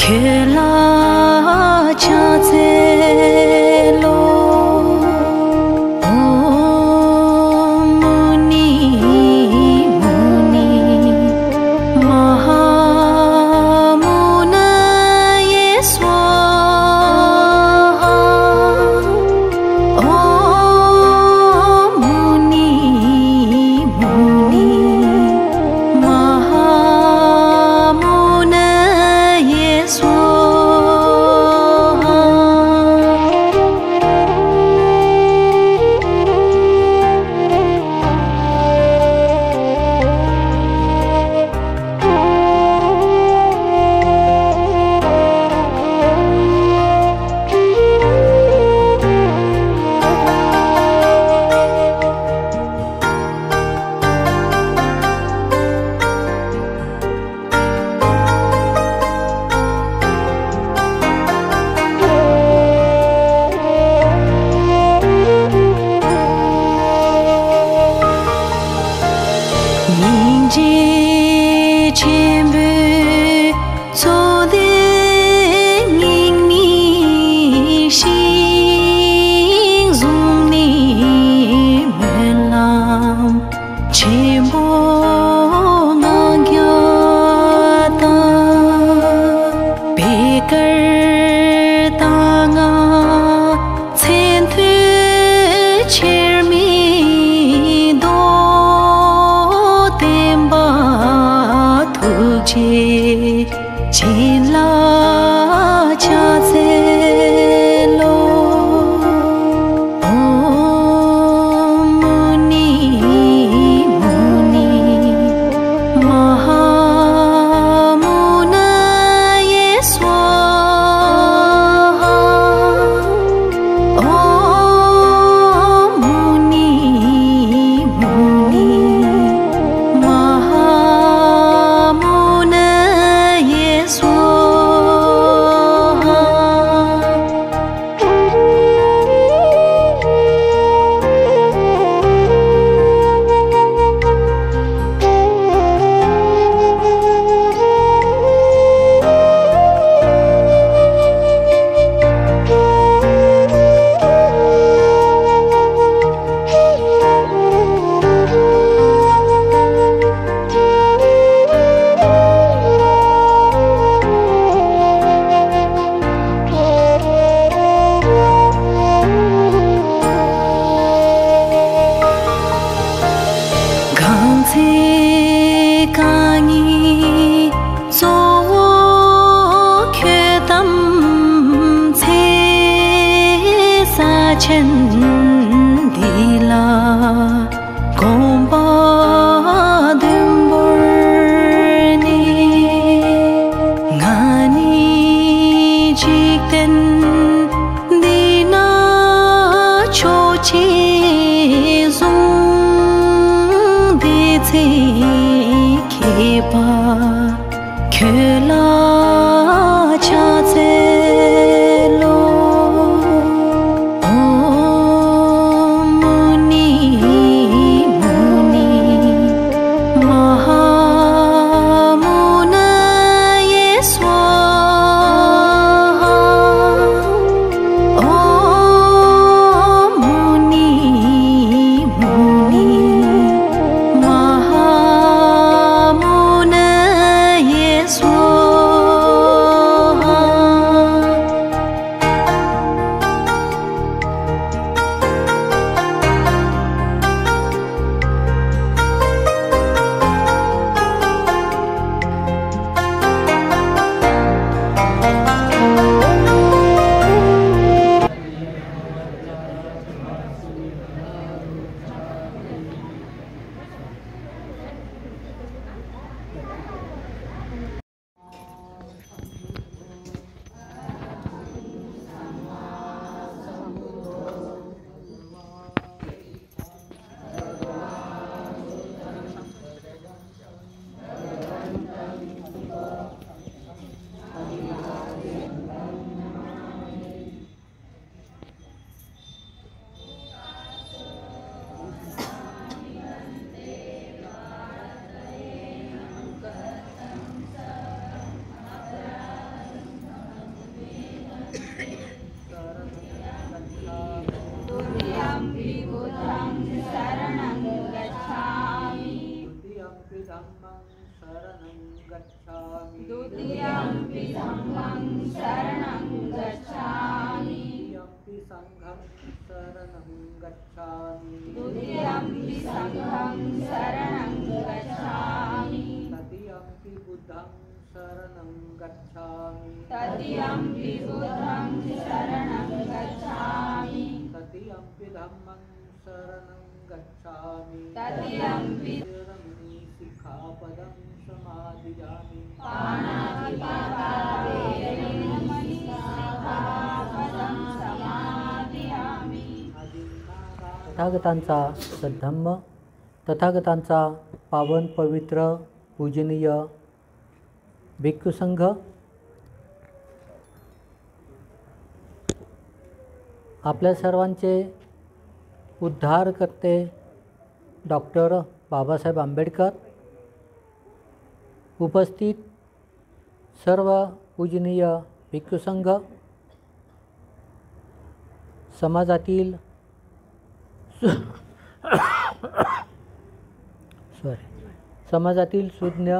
खेला चाचेलो मुनि मुनि महामुनये स्वाहा मुनि मुनि महामुनये स्वाहा Chila chazelo muni muni mahamunaye swaha muni muni mahamunaye swaha chen dila gomba dumburni ngani jikten dina chochi zung diti kepa khela chazelo धम्मं शरणं गच्छामि द्वितीयम्पि धम्मं शरणं गच्छामि तृतीयम्पि संघं शरणं गच्छामि द्वितीयम्पि संघं शरणं गच्छामि तृतीयम्पि बुद्धं शरणं गच्छामि तृतीयम्पि बुद्धं शरणं गच्छामि तृतीयम्पि धम्मं शरणं गच्छामि तृतीयम्पि सिक्खापदं समादियामि पाणातिपाता वेरमणि सिक्खापदं समादियामि तथागतांचा सद्धम्म, तथागतांचा पावन पवित्र पूजनीय भिक्खू संघ आपल्या सर्वांचे उद्धार करते डॉक्टर बाबासाहेब आंबेडकर, उपस्थित सर्व पूजनीय भिक्खू संघ, समाजातील समाजातील सुज्ञ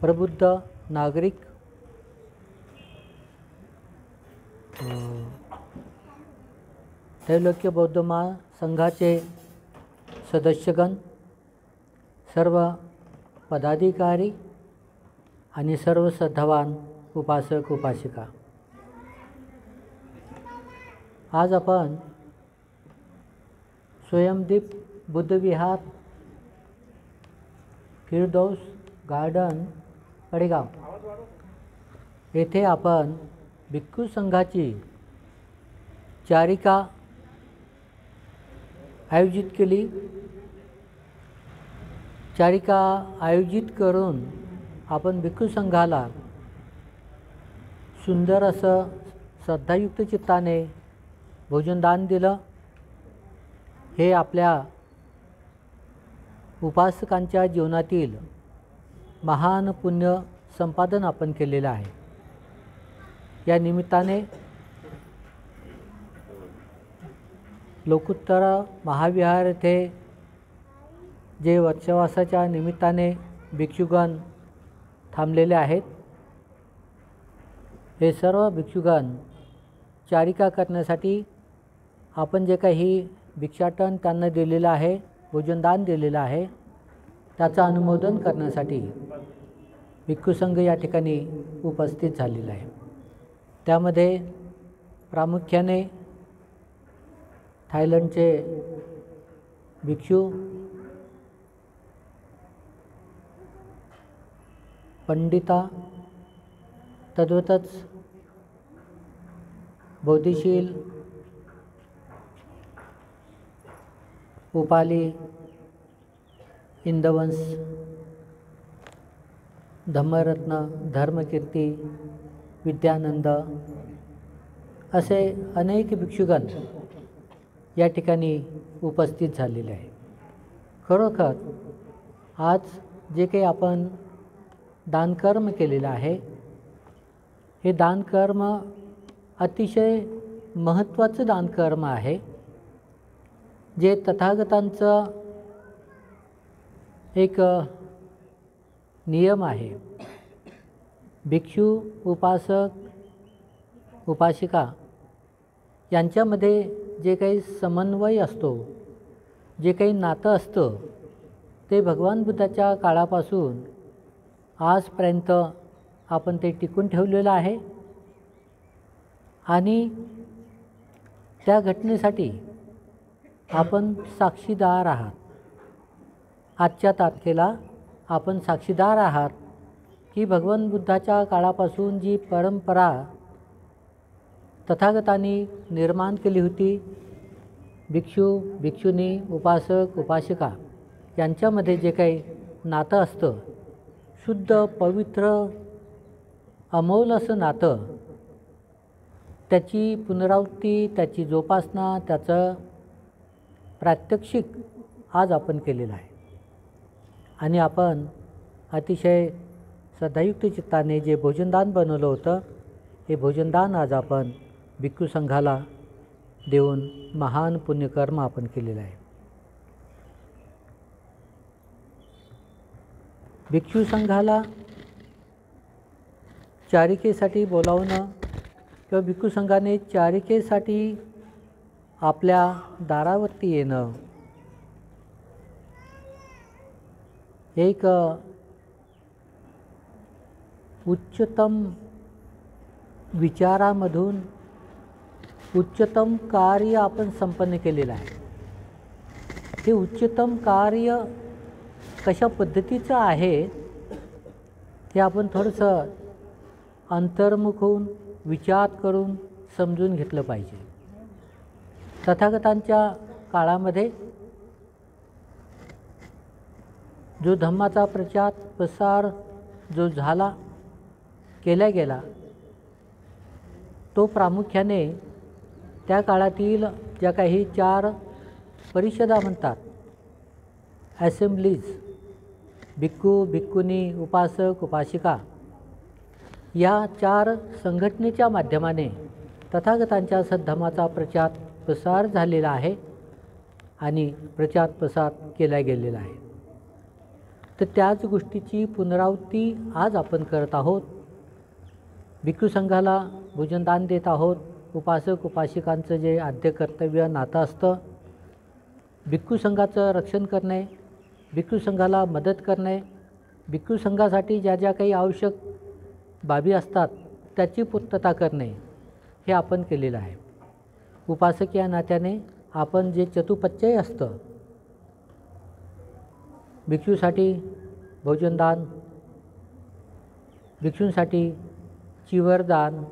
प्रबुद्ध नागरिक, त्रैलोक्य बौद्ध महासंघाचे सदस्यगण, सर्व पदाधिकारी आणि सर्व श्रद्धावान उपासक उपासिका, आज आपण स्वयंदीप बुद्धविहार फिरदौस गार्डन पडेगाव येथे आपण भिक्खू संघाची चारिका आयोजित केली. चारिका आयोजित करून आपण भिक्खू संघाला सुंदर असं श्रद्धायुक्त चित्ताने भोजनदान दिलं. हे आपल्या उपासकांच्या जीवनातील महान पुण्य संपादन आपण केलेलं आहे. या निमित्ताने लोकोत्तर महाविहार येथे जे वर्षवासाच्या निमित्ताने भिक्षुगण थांबलेले आहेत, हे सर्व भिक्षुगण चारिका करण्यासाठी आपण जे काही भिक्षाटन त्यांना दिलेलं आहे, भोजनदान दिलेलं आहे, त्याचं अनुमोदन करण्यासाठी भिक्खू संघ या ठिकाणी उपस्थित झालेला आहे. त्यामध्ये प्रामुख्याने थायलंडचे भिक्षू, पंडिता, तद्वतच बोधिशील, उपाली, इंदवंश, धम्मरत्न, धर्मकीर्ती, विद्यानंद असे अनेक भिक्षुगण या ठिकाणी उपस्थित झालेले आहे. खरोखर आज जे काही आपण दानकर्म केलेलं आहे, हे दानकर्म अतिशय महत्त्वाचं दानकर्म आहे, जे तथागतांचं एक नियम आहे. भिक्षू, उपासक, उपासिका यांच्यामध्ये जे काही समन्वय असतो, जे काही नातं असतं, ते भगवान बुद्धाच्या काळापासून आजपर्यंत आपण ते टिकून ठेवलेलं आहे. आणि त्या घटनेसाठी आपण साक्षीदार आहात. आजच्या तारखेला आपण साक्षीदार आहात की भगवान बुद्धाच्या काळापासून जी परंपरा तथागतांनी निर्माण केली होती, भिक्षू, भिक्षुनी, उपासक, उपासिका यांच्यामध्ये जे काही नातं असतं, शुद्ध, पवित्र, अमोल असं नातं, त्याची पुनरावृत्ती, त्याची जोपासना, त्याचं प्रात्यक्षिक आज आपण केलेलं आहे. आणि आपण अतिशय श्रद्धायुक्त चित्ताने जे भोजनदान बनवलं होतं, हे भोजनदान आज आपण भिक्खू संघाला देऊन महान पुण्यकर्म आपण केलेलं आहे. भिक्षू संघाला चारिकेसाठी बोलावणं किंवा भिक्षू संघाने चारिकेसाठी आपल्या दारावरती येणं एक उच्चतम विचारामधून उच्चतम कार्य आपण संपन्न केलेलं आहे. हे उच्चतम कार्य कशा पद्धतीचं आहे हे आपण थोडंसं अंतर्मुख होऊन विचार करून समजून घेतलं पाहिजे. तथागतांच्या काळामध्ये जो धम्माचा प्रचार प्रसार जो झाला केला गेला तो प्रामुख्याने त्या काळातील ज्या काही 4 परिषदा म्हणतात, असेंब्लीज, भिक्खू भिक्खुनी, उपासक उपासिका, या 4 संघटनेच्या माध्यमाने तथागतांच्या सद्धम्माचा प्रचार प्रसार झालेला आहे आणि प्रचार प्रसार केला गेलेला आहे. तर त्याच गोष्टीची पुनरावृत्ती आज आपण करत आहोत. भिक्खू संघाला भोजनदान देत आहोत. उपासक उपासिकांचं जे आद्य कर्तव्य नातं असतं, भिक्खू संघाचं रक्षण करणे, भिक्खू संघाला मदत करणे, भिक्खू संघासाठी ज्या ज्या काही आवश्यक बाबी असतात त्याची पूर्तता करणे हे आपण केलेलं आहे. उपासक या नात्याने आपण जे चतुपच्चय असतं, भिक्षूसाठी भोजनदान, भिक्षूंसाठी चिवरदान,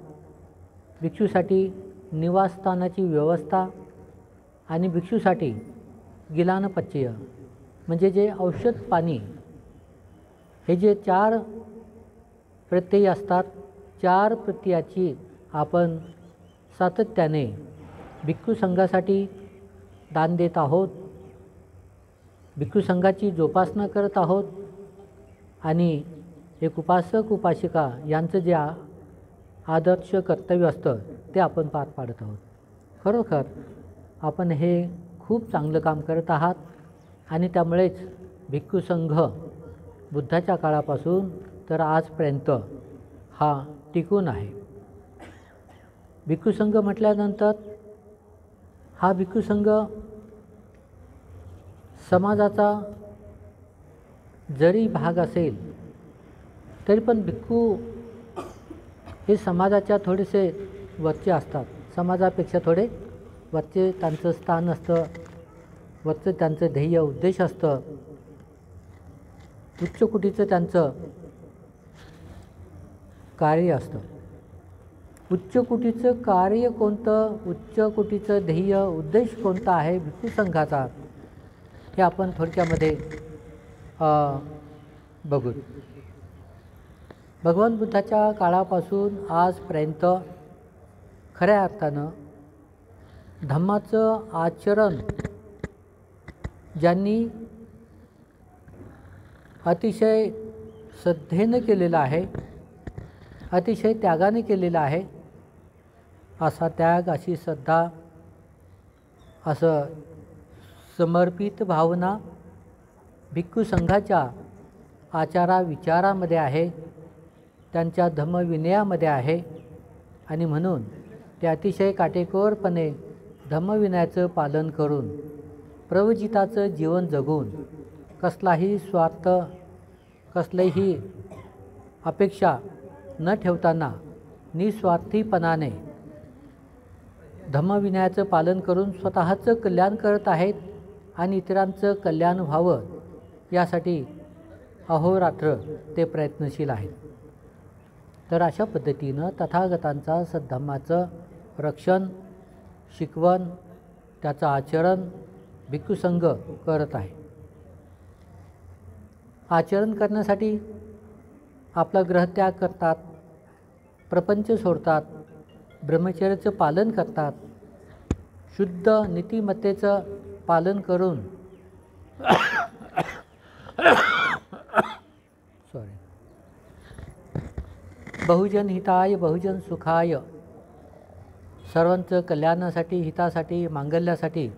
भिक्षूसाठी निवासस्थानाची व्यवस्था आणि भिक्षूसाठी गिलानपच्चय म्हणजे जे औषध पाणी, हे जे 4 प्रत्यय असतात, 4 प्रत्ययाची आपण सातत्याने भिक्खू संघासाठी दान देत आहोत. भिक्खू संघाची जोपासना करत आहोत आणि एक उपासक उपासिका यांचं जे आदर्श कर्तव्य असतं ते आपण पार पाडत आहोत. खरोखर आपण हे खूप चांगलं काम करत आहात आणि त्यामुळेच भिक्खू संघ बुद्धाच्या काळापासून तर आजपर्यंत हा टिकून आहे. भिक्खू संघ म्हटल्यानंतर हा भिक्खू संघ समाजाचा जरी भाग असेल तरी पण भिक्खू हे समाजाच्या थोडेसे वरचे असतात. समाजापेक्षा थोडे वरचे त्यांचं स्थान असतं, वरचं त्यांचं ध्येय उद्देश असतं, उच्च कोटीचं त्यांचं कार्य असतं. उच्च कोटीचं कार्य कोणतं, उच्च कोटीचं ध्येय उद्देश कोणता आहे भिक्खू संघाचा, हे आपण थोडक्यामध्ये बघू. भगवान बुद्धाच्या काळापासून आजपर्यंत खऱ्या अर्थानं धम्माचं आचरण ज्यांनी अतिशय श्रद्धेनं केलेलं आहे, अतिशय त्यागाने केलेलं आहे, असा त्याग, अशी श्रद्धा, असं समर्पित भावना भिक्खू संघाच्या आचारा विचारामध्ये आहे, त्यांच्या धम्मविनयामध्ये आहे. आणि म्हणून ते अतिशय काटेकोरपणे धम्मविनयाचं पालन करून प्रवजिताचं जीवन जगून कसलाही स्वार्थ, कसलीही अपेक्षा न ठेवताना निस्वार्थीपणाने धम्मविनयाचं पालन करून स्वतःचं कल्याण करत आहेत आणि इतरांचं कल्याण व्हावं यासाठी अहोरात्र ते प्रयत्नशील आहेत. तर अशा पद्धतीनं तथागतांचा सद्धम्माचं रक्षण, शिकवण, त्याचं आचरण भिक्खू संघ करत आहे. आचरण करण्यासाठी आपला ग्रहत्याग करतात, प्रपंच सोडतात, ब्रह्मचर्याचं पालन करतात, शुद्ध नीतिमत्तेचं पालन करून बहुजन हिताय बहुजन सुखाय, सर्वांचं कल्याणासाठी, हितासाठी, मांगल्यासाठी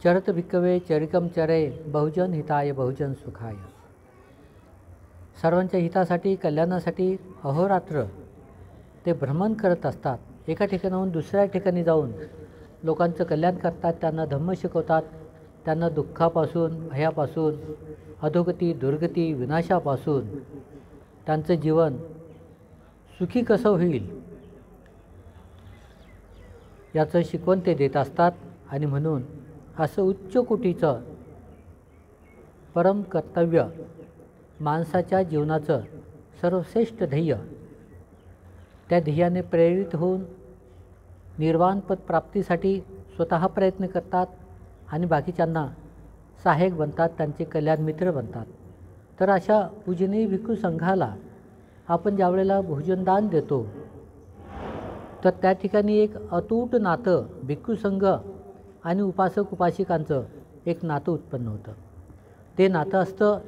चरत भिक्खवे चरिकम चरे बहुजन हिताय बहुजन सुखाय. सर्वांच्या हितासाठी कल्याणासाठी अहोरात्र ते भ्रमण करत असतात. एका ठिकाणाहून दुसऱ्या ठिकाणी जाऊन लोकांचं कल्याण करतात, त्यांना धम्म शिकवतात, त्यांना दुःखापासून, भयापासून, अधोगती, दुर्गती, विनाशापासून त्यांचं जीवन सुखी कसं होईल याचं शिकवण ते देत असतात. आणि म्हणून असं उच्च कोटीचं परम कर्तव्य, माणसाच्या जीवनाचं सर्वश्रेष्ठ ध्येय, त्या ध्येयाने प्रेरित होऊन निर्वाणपद प्राप्तीसाठी स्वतः प्रयत्न करतात आणि बाकीच्यांना सहाय्यक बनतात, त्यांचे कल्याण मित्र बनतात. तर अशा पूजनीय भिक्खू संघाला आपण ज्यावेळेला भोजनदान देतो तर त्या ठिकाणी एक अतूट नातं भिक्खू संघ आणि उपासक उपासिकांचं एक नातं उत्पन्न होतं. ते नातं असतं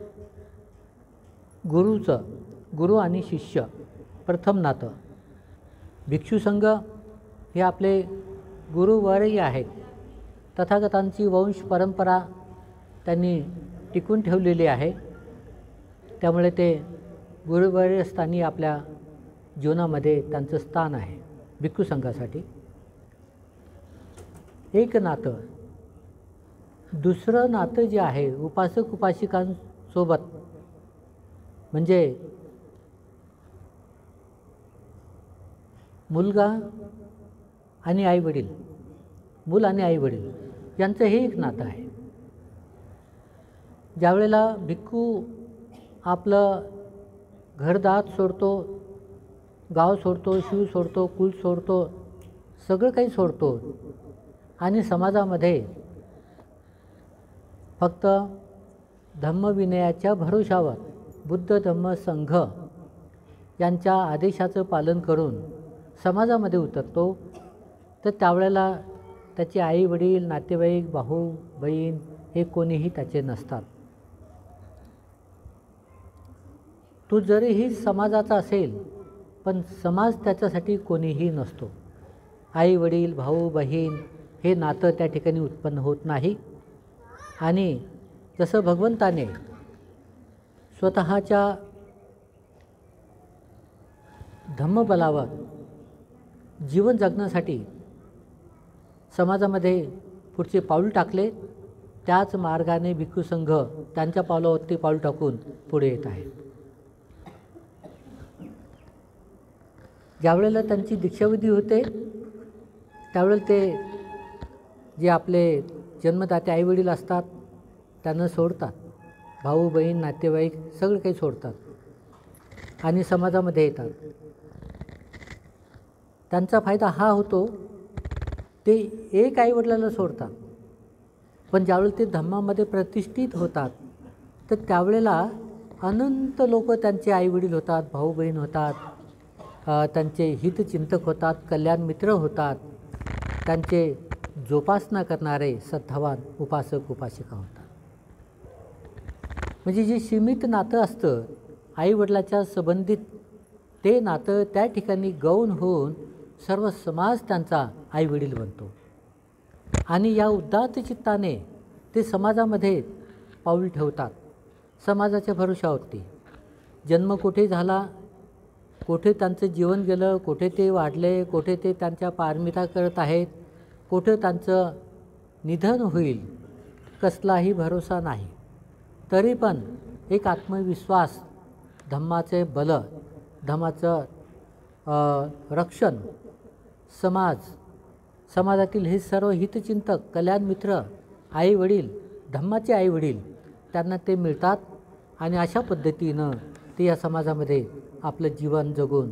गुरुचं, गुरु आणि शिष्य प्रथम नातं. भिक्षू संघ हे आपले गुरुवर्य आहेत. तथागतांची वंश परंपरा त्यांनी टिकून ठेवलेली आहे, त्यामुळे ते गुरुवर्यस्थानी आपल्या जीवनामध्ये त्यांचं स्थान आहे. भिक्खू संघासाठी एक नातं. दुसरं नातं जे आहे उपासक उपासिकांसोबत म्हणजे मुलगा आणि आईवडील, मूल आणि आईवडील यांचं हे एक नातं आहे. ज्यावेळेला भिक्खू आपलं घरदार सोडतो, गाव सोडतो, शिव सोडतो, कुल सोडतो, सगळं काही सोडतो आणि समाजामध्ये फक्त धम्मविनयाच्या भरोशावर बुद्ध धम्म संघ यांच्या आदेशाचं पालन करून समाजामध्ये उतरतो, तर त्यावेळेला त्याचे आई वडील, नातेवाईक, भाऊ बहीण हे कोणीही त्याचे नसतात. तो जरीही समाजाचा असेल पण समाज त्याच्यासाठी कोणीही नसतो. आई वडील, भाऊ बहीण हे नातं त्या ठिकाणी उत्पन्न होत नाही. आणि जसं भगवंताने स्वतःच्या धम्मबलावर जीवन जगण्यासाठी समाजामध्ये पुढचे पाऊल टाकले, त्याच मार्गाने भिक्खू संघ त्यांच्या पावलावरती पाऊल टाकून पुढे येत आहेत. ज्यावेळेला त्यांची दीक्षाविधी होते त्यावेळेला ते जे आपले जन्मदाते आईवडील असतात त्यांना सोडतात, भाऊ बहीण नातेवाईक सगळं काही सोडतात आणि समाजामध्ये येतात. त्यांचा फायदा हा होतो, ते एक आईवडिलाला सोडतात, पण ज्यावेळेला ते धम्मामध्ये प्रतिष्ठित होतात तर त्यावेळेला अनंत लोक त्यांचे आईवडील होतात, भाऊ बहीण होतात, त्यांचे हितचिंतक होतात, कल्याण मित्र होतात, त्यांचे जोपासना करणारे सद्भावान उपासक उपासिका होतात. म्हणजे जे सीमित नातं असतं आईवडिलाच्या संबंधित, ते नातं त्या ठिकाणी गौण होऊन सर्व समाज त्यांचा आईवडील बनतो. आणि या उदात्त चित्ताने ते समाजामध्ये पाऊल ठेवतात, समाजाच्या भरोशावरती. जन्म कुठे झाला, कुठे त्यांचं जीवन गेलं, कुठे ते वाढले, कुठे ते त्यांच्या पारमिता करत आहेत, कुठे त्यांचं निधन होईल, कसलाही भरोसा नाही. तरी पण एक आत्मविश्वास, धम्माचे बल, धम्माचं रक्षण, समाजातील हे सर्व हितचिंतक, कल्याण मित्र, आईवडील, धम्माचे आईवडील त्यांना ते मिळतात. आणि अशा पद्धतीनं ते या समाजामध्ये आपलं जीवन जगून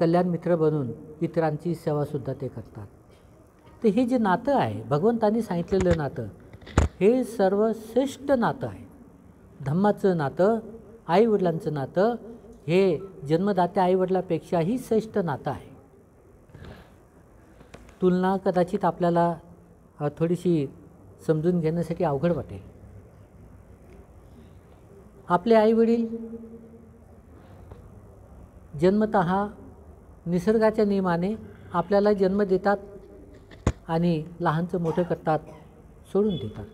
कल्याण मित्र बनून इतरांची सेवासुद्धा ते करतात. तर हे जे नातं आहे भगवंतांनी सांगितलेलं नातं, हे सर्वश्रेष्ठ नातं आहे. धम्माचं नातं, आईवडिलांचं नातं हे जन्मदात्या आईवडिलापेक्षाही श्रेष्ठ नातं आहे. तुलना कदाचित आपल्याला थोडीशी समजून घेण्यासाठी अवघड वाटेल. आपले आईवडील जन्मतः निसर्गाच्या नियमाने आपल्याला जन्म देतात आणि लहानचं मोठं करतात, सोडून देतात.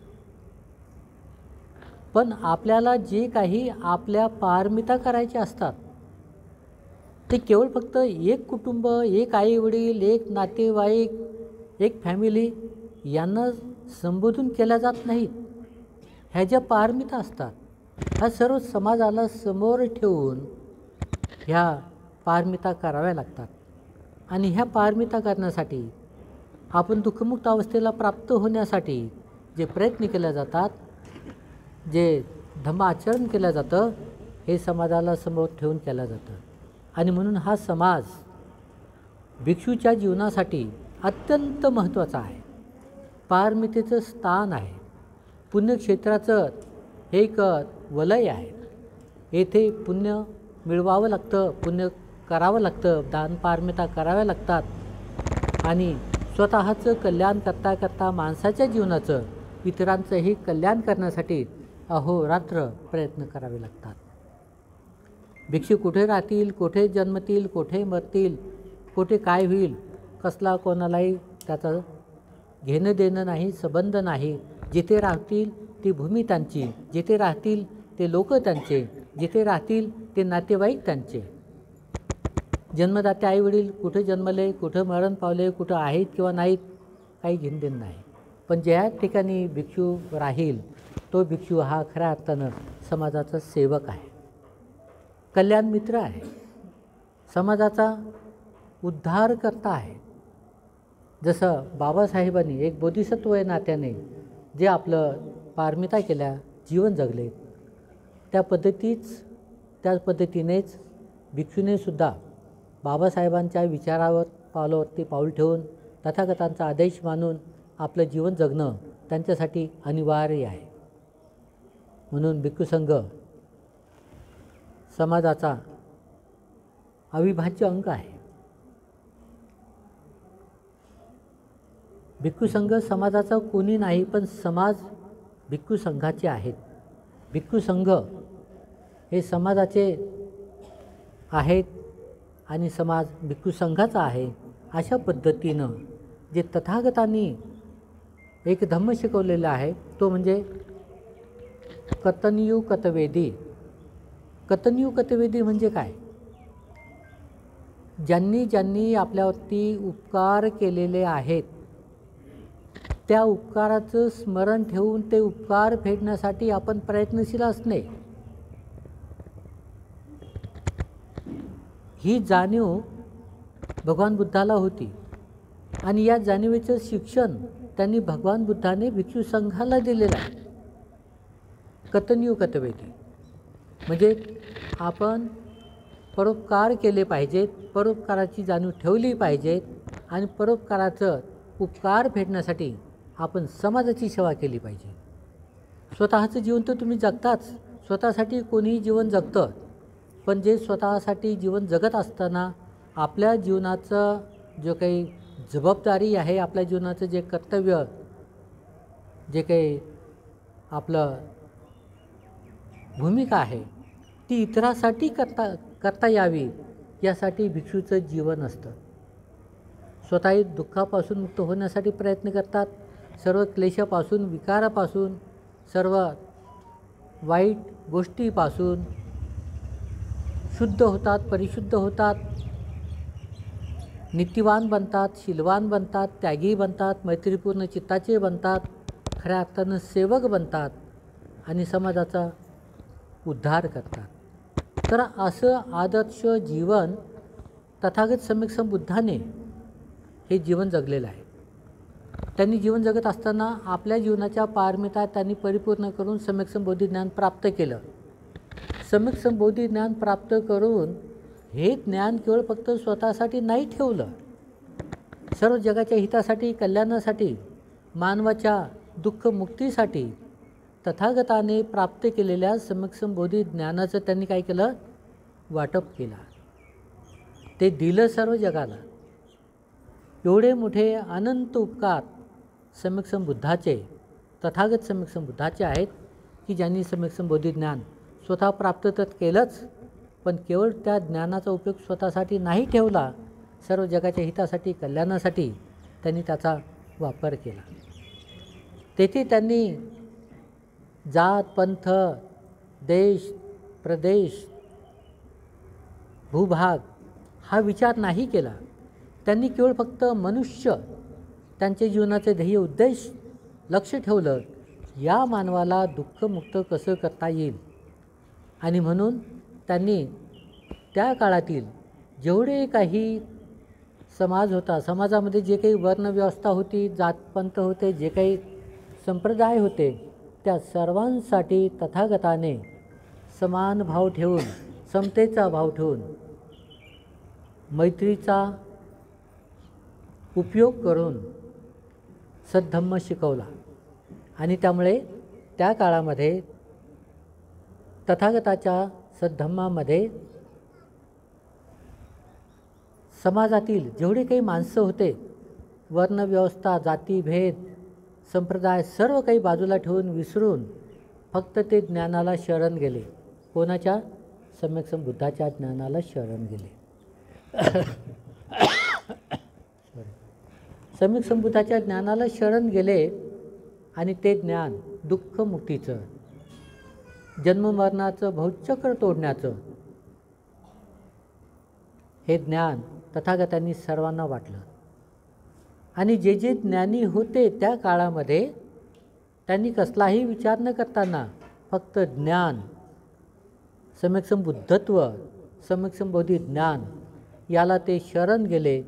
पण आपल्याला जे काही आपल्या पारमिता करायच्या असतात ते केवळ फक्त एक कुटुंब, एक आईवडील, एक नातेवाईक, एक फॅमिली यांना संबोधून केल्या जात नाहीत. ह्या ज्या पारमिता असतात ह्या सर्व समाजाला समोर ठेवून ह्या पारमिता कराव्या लागतात. आणि ह्या पारमिता करण्यासाठी आपण दुःखमुक्त अवस्थेला प्राप्त होण्यासाठी जे प्रयत्न केले जातात, जे धम्म आचरण केलं जातं, हे समाजाला समोर ठेवून केलं जातं. आणि म्हणून हा समाज भिक्षूच्या जीवनासाठी अत्यंत महत्त्वाचा आहे. पारमितेचं स्थान आहे, पुण्यक्षेत्राचं हे एक वलय आहे. येथे पुण्य मिळवावं लागतं, पुण्य करावं लागतं, दान पारमिता कराव्या लागतात आणि स्वतःचं कल्याण करता करता माणसाच्या जीवनाचं, इतरांचंही कल्याण करण्यासाठी अहोरात्र प्रयत्न करावे लागतात. भिक्षू कुठे राहतील, कुठे जन्मतील, कुठे मरतील, कुठे काय होईल, कसला कोणालाही त्याचं घेणं देणं नाही, संबंध नाही. जिथे राहतील ती भूमी त्यांची, जिथे राहतील ते लोक त्यांचे, जिथे राहतील ते नातेवाईक त्यांचे. जन्मदाते आईवडील कुठे जन्मले, कुठं मरण पावले, कुठं आहेत किंवा नाहीत, काही घेणं देणं नाही. पण ज्या ठिकाणी भिक्षू राहील तो भिक्षू हा खऱ्या अर्थानं समाजाचा सेवक आहे, कल्याण मित्र आहे, समाजाचा उद्धार करता आहे. जसं बाबासाहेबांनी एक बोधिसत्व या नात्याने जे आपलं पारमिता केल्या, जीवन जगले, त्या पद्धतीनेच भिक्षूने सुद्धा बाबासाहेबांच्या विचारावर पावलावरती पाऊल ठेवून तथागतांचा आदेश मानून आपलं जीवन जगणं त्यांच्यासाठी अनिवार्य आहे. म्हणून भिक्षू संघ समाजाचा अविभाज्य अंग आहे. भिक्षू संघ समाजाचा कोणी नाही, पण समाज भिक्षू संघाचे आहेत. भिक्षू संघ हे समाजाचे आहेत आणि समाज भिक्षू संघाचा आहे. अशा पद्धतीनं जे तथागतांनी एक धम्म शिकवलेला आहे तो म्हणजे कतन्यू कतवेदी. कतन्यू कतवेदी म्हणजे काय? ज्यांनी ज्यांनी आपल्यावरती उपकार केलेले आहेत त्या उपकाराचं स्मरण ठेवून ते उपकार फेडण्यासाठी आपण प्रयत्नशील असणे, ही जाणीव भगवान बुद्धाला होती. आणि या जाणीवेचं शिक्षण त्यांनी भगवान बुद्धाने भिक्षू संघाला दिलेलं आहे. कतन्यू कतवेदी म्हणजे आपण परोपकार केले पाहिजेत, परोपकाराची जाणीव ठेवली पाहिजे आणि परोपकाराचं उपकार फेडण्यासाठी आपण समाजाची सेवा केली पाहिजे. स्वतःचं जीवन तर तुम्ही जगताच, स्वतःसाठी कोणीही जीवन जगतं, पण जे स्वतःसाठी जीवन जगत असताना आपल्या जीवनाचं जो काही जबाबदारी आहे, आपल्या जीवनाचं जे कर्तव्य, जे काही आपलं भूमिका आहे ती इतरांसाठी करता यावी यासाठी भिक्षूचं जीवन असतं. स्वतःही दुःखापासून मुक्त होण्यासाठी प्रयत्न करतात, सर्व क्लेशापासून, विकारापासून, सर्व वाईट गोष्टीपासून शुद्ध होतात, परिशुद्ध होतात, नीतिवान बनतात, शीलवान बनतात, त्यागी बनतात, मैत्रीपूर्ण चित्ताचे बनतात, खऱ्या अर्थानं सेवक बनतात आणि समाजाचा उद्धार करतात. तर असं आदर्श जीवन तथागत सम्यक संबुद्धाने हे जीवन जगलेलं आहे. त्यांनी जीवन जगत असताना आपल्या जीवनाच्या पारमिता त्यांनी परिपूर्ण करून सम्यक संबोधी ज्ञान प्राप्त केलं. सम्यक संबोधी ज्ञान प्राप्त करून हे ज्ञान केवळ फक्त स्वतःसाठी नाही ठेवलं, सर्व जगाच्या हितासाठी, कल्याणासाठी, मानवाच्या दुःखमुक्तीसाठी तथागताने प्राप्त केलेल्या सम्यक संबोधी ज्ञानाचं त्यांनी काय केलं? वाटप केलं. ते दिलं सर्व जगाला. एवढे मोठे अनंत उपकार सम्यक संबुद्धाचे, तथागत सम्यक संबुद्धाचे आहेत की ज्यांनी सम्यक संबोधी ज्ञान स्वतः प्राप्त तर केलंच, पण केवळ त्या ज्ञानाचा उपयोग स्वतःसाठी नाही ठेवला, सर्व जगाच्या हितासाठी, कल्याणासाठी त्यांनी त्याचा वापर केला. तेथे त्यांनी जात पंथ देश प्रदेश भूभाग हा विचार नाही केला. त्यांनी केवळ फक्त मनुष्य त्यांच्या जीवनाचे ध्येय उद्देश लक्ष ठेवलं, या मानवाला दुःखमुक्त कसं करता येईल. आणि म्हणून त्यांनी त्या काळातील जेवढे काही समाज होता, समाजामध्ये जे काही वर्णव्यवस्था होती, जातपंथ होते, जे काही संप्रदाय होते, त्या सर्वांसाठी तथागताने समान भाव ठेवून, समतेचा भाव ठेवून, मैत्रीचा उपयोग करून सद्धम्म शिकवला. आणि त्यामुळे त्या काळामध्ये तथागताच्या सद्धम्मामध्ये समाजातील जेवढे काही माणसं होते, वर्णव्यवस्था, जातीभेद, संप्रदाय सर्व काही बाजूला ठेवून विसरून फक्त ते ज्ञानाला शरण गेले. कोणाच्या? सम्यक बुद्धाच्या ज्ञानाला शरण गेले. सम्यक संबुद्धाच्या ज्ञानाला शरण गेले आणि ते ज्ञान दुःखमुक्तीचं, जन्ममरणाचं भवचक्र तोडण्याचं हे ज्ञान तथागतांनी सर्वांना वाटलं. आणि जे जे ज्ञानी होते त्या काळामध्ये त्यांनी कसलाही विचार न करताना फक्त ज्ञान, सम्यक बुद्धत्व, सम्यक संबोधी ज्ञान याला ते शरण गेले,